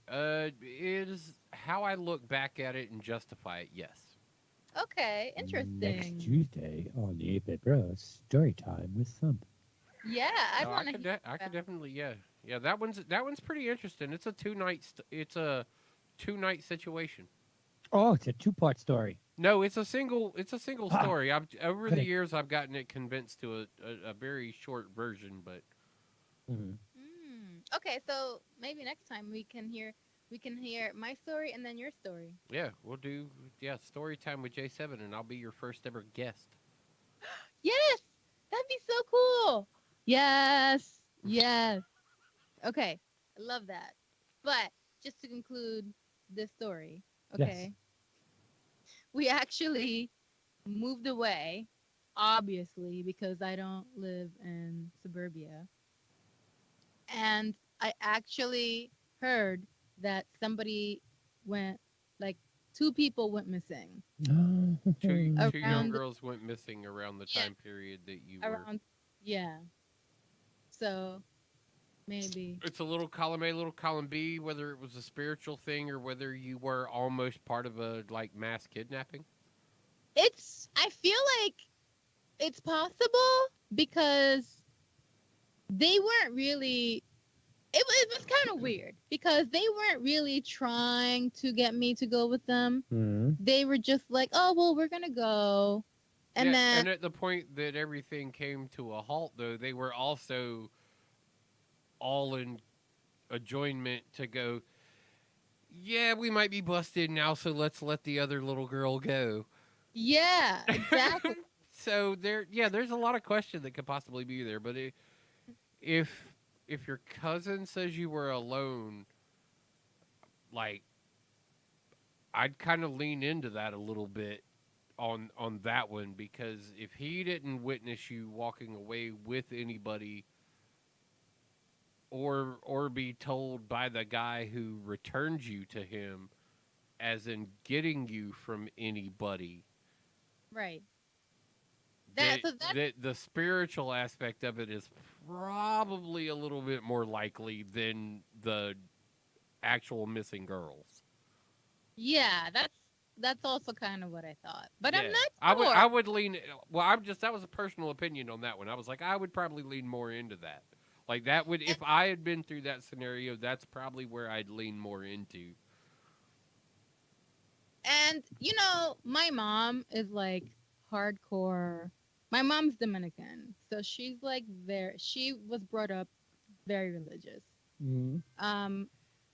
It is how I look back at it and justify it. Yes. Okay, Next interesting. Tuesday on the 8-Bit Bros, story time with Thump. Yeah, I'd No, want to hear. I could definitely, yeah. That one's pretty interesting. It's a two-night situation. Oh, it's a 2-part story. No, it's a single Ah, story. I've over the correct. years I've gotten it condensed to a very short version, but Mhm. Okay, so maybe next time we can hear my story and then your story. yeah, we'll do story time with J7, and I'll be your first ever guest. Yes, that'd be so cool. Yes, yes. Okay, I love that. But just to conclude this story, okay, we actually moved away, obviously, because I don't live in suburbia. And I actually heard that somebody went, like, two people went missing Two young around, girls went missing around the yeah, time period that you were. around, yeah. So maybe It's a little column A, little column B, whether it was a spiritual thing or whether you were almost part of a like mass kidnapping. I feel like it's possible because they weren't really, it was kind of weird because they weren't really trying to get me to go with them. Mhm. They were just like, oh, well, we're going to go. And Yeah, then, and at the point that everything came to a halt, though, they were also all in adjournment to go. Yeah, we might be busted now, so let's let the other little girl go. yeah, exactly. So there's a lot of question that could possibly be there. But if if your cousin says you were alone, like I'd kind of lean into that a little bit on that one because if he didn't witness you walking away with anybody or be told by the guy who returned you to him as in getting you from anybody Right. that That that the spiritual aspect of it is probably a little bit more likely than the actual missing girls. yeah, that's also kind of what I thought. But I'm Yeah. not sure. I would lean well, I'm just that was a personal opinion on that one. I was like I would probably lean more into that. Like that would if I had been through that scenario, that's probably where I'd lean more into. And my mom is like hardcore. My mom's Dominican, so she's like she was brought up very religious. Mhm.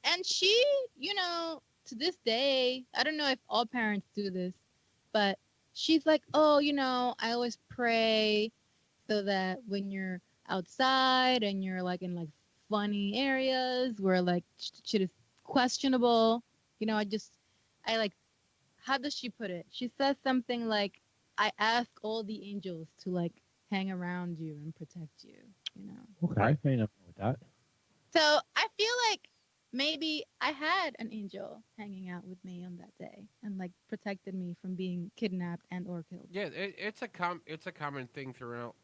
And she, to this day, I don't know if all parents do this, but she's like, oh, I always pray so that when you're outside and you're like in like funny areas where like shit is questionable, I like, how does she put it? She says something like, I ask all the angels to like hang around you and protect you. Okay, Right. I know with that. So I feel like maybe I had an angel hanging out with me on that day and like protected me from being kidnapped and or killed. Yeah, it's a common thing throughout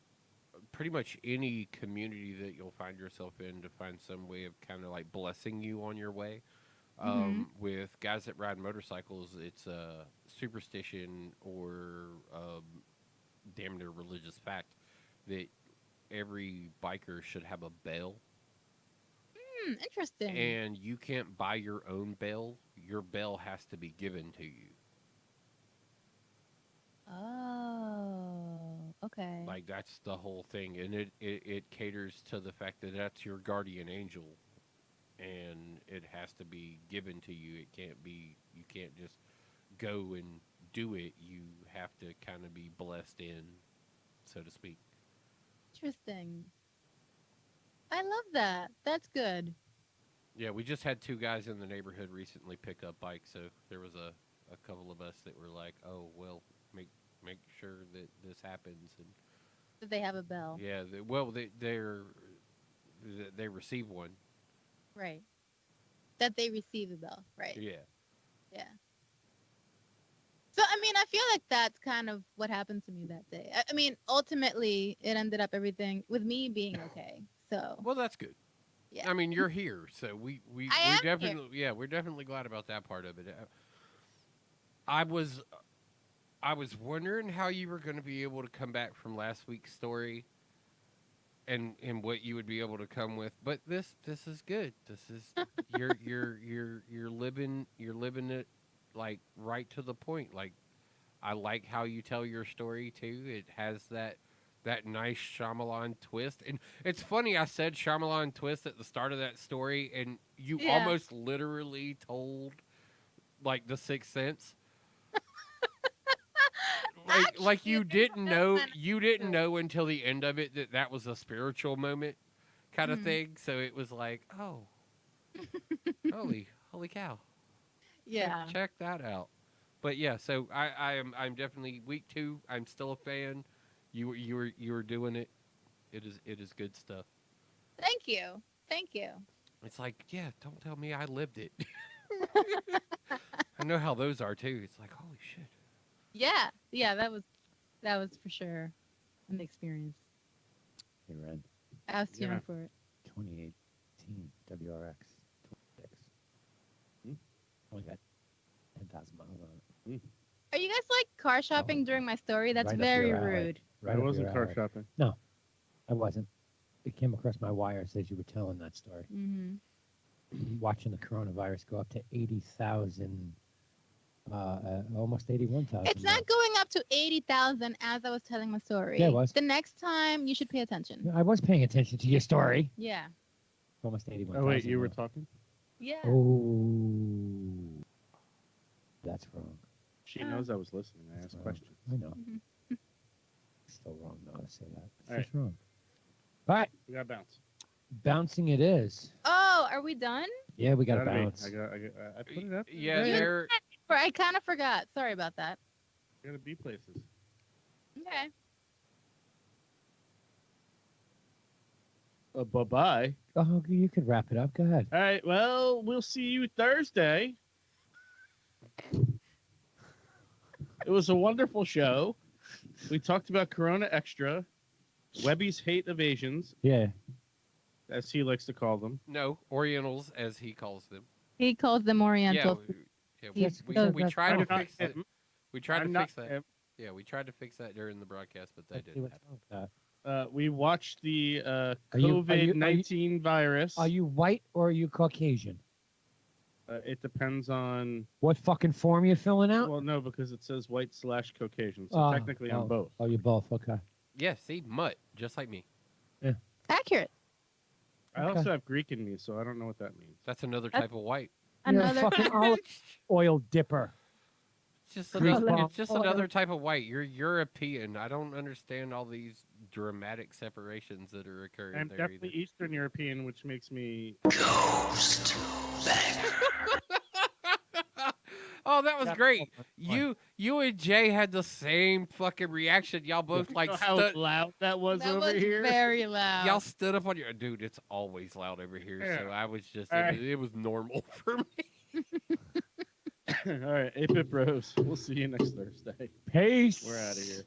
pretty much any community that you'll find yourself in to find some way of kind of like blessing you on your way. Mm-hmm. With guys that ride motorcycles, it's a superstition or damn near religious fact that every biker should have a bell, Interesting. and you can't buy your own bell. Your bell has to be given to you. Oh, okay. Like that's the whole thing, and it caters to the fact that that's your guardian angel, and it has to be given to you. It can't be you can't just go and do it. You have to kind of be blessed in, so to speak. Interesting. I love that. That's good. Yeah, we just had two guys in the neighborhood recently pick up bikes, so there was a couple of us that were like, "Oh, well, make sure that this happens." And That they have a bell. yeah, they receive one. Right. That they receive a bell. Right. Yeah. Yeah. So, I mean, I feel like that's kind of what happened to me that day. I mean, ultimately, it ended up everything with me being okay. So, Well, that's good. Yeah. I mean, you're here, so we I am definitely we're definitely glad about that part of it. I was wondering how you were going to be able to come back from last week's story, and what you would be able to come with. But this is good. This is you're living it like right to the point. Like I like how you tell your story too. It has that nice Shyamalan twist. And it's funny, I said Shyamalan twist at the start of that story, and you Yeah. almost literally told like The Sixth Sense. Like you didn't know until the end of it that was a spiritual moment kind of thing. So it was like, oh, holy cow. Yeah. Check that out. But yeah, so I'm definitely week 2. I'm still a fan. You were doing it. It is good stuff. Thank you. Thank you. It's like, yeah, don't tell me I lived it. I know how those are too. It's like, holy shit. Yeah. Yeah, that was for sure an experience. Hey, Ren. I was cheering for it. 2018 WRX 26. Only got 10,000 miles on it. Are you guys like car shopping during my story? That's Right up very your alley. rude. Right I up wasn't your car alley. shopping. No, I wasn't. It came across my wires as you were telling that story. Mm-hmm. Watching the coronavirus go up to 80,000, almost 81,000. It's not going up to 80,000 as I was telling my story. Yeah, it was. The next time you should pay attention. I was paying attention to your story. Yeah. Almost 81,000. Oh wait, you were talking? Yeah. Oh, that's wrong. She knows I was listening. I asked wrong. questions. I know. Mhm. Still wrong though to say that. It's All just wrong. All right, We got bounce. bouncing it is. Oh, are we done? Yeah, we got to Gotta be. bounce. I put it up. Yeah, You- there. I kind of forgot. Sorry about that. Gotta be places. Okay. Bye bye. Oh, you could wrap it up. Go ahead. All right. Well, we'll see you Thursday. It was a wonderful show. We talked about Corona Extra, Webby's hate of Asians, Yeah. as he likes to call them. No, Orientals, as he calls them. He calls them Yeah, Oriental. Yes, we that's tried to not fix it. him. We tried I'm to not fix that. him. Yeah, we tried to fix that during the broadcast, but they Let's see didn't. what's happen. wrong with that. We watched the you- are COVID-19 virus. Are you white or are you Caucasian? It depends on. What fucking form you filling out? Well, no, because it says white/Caucasian. So Oh, technically, I'm both. Oh, you're both. Okay. Yeah, see, mutt, just like me. Accurate. I Okay. also have Greek in me, so I don't know what that means. That's another type of white. You're a Another. fucking olive oil dipper. It's just Greek another, bomb. it's just another type of white. You're European. I don't understand all these dramatic separations that are occurring I'm there definitely either. Eastern European, which makes me. Oh, that was That's great. so much fun. You and Jay had the same fucking reaction. Y'all both like know how loud that was That over was here. very loud. y'all stood up on your dude. It's always loud over here. So Yeah. I was just All right. it was normal for me. All right, 8-Bit Bros. We'll see you next Thursday. Peace. We're out of here.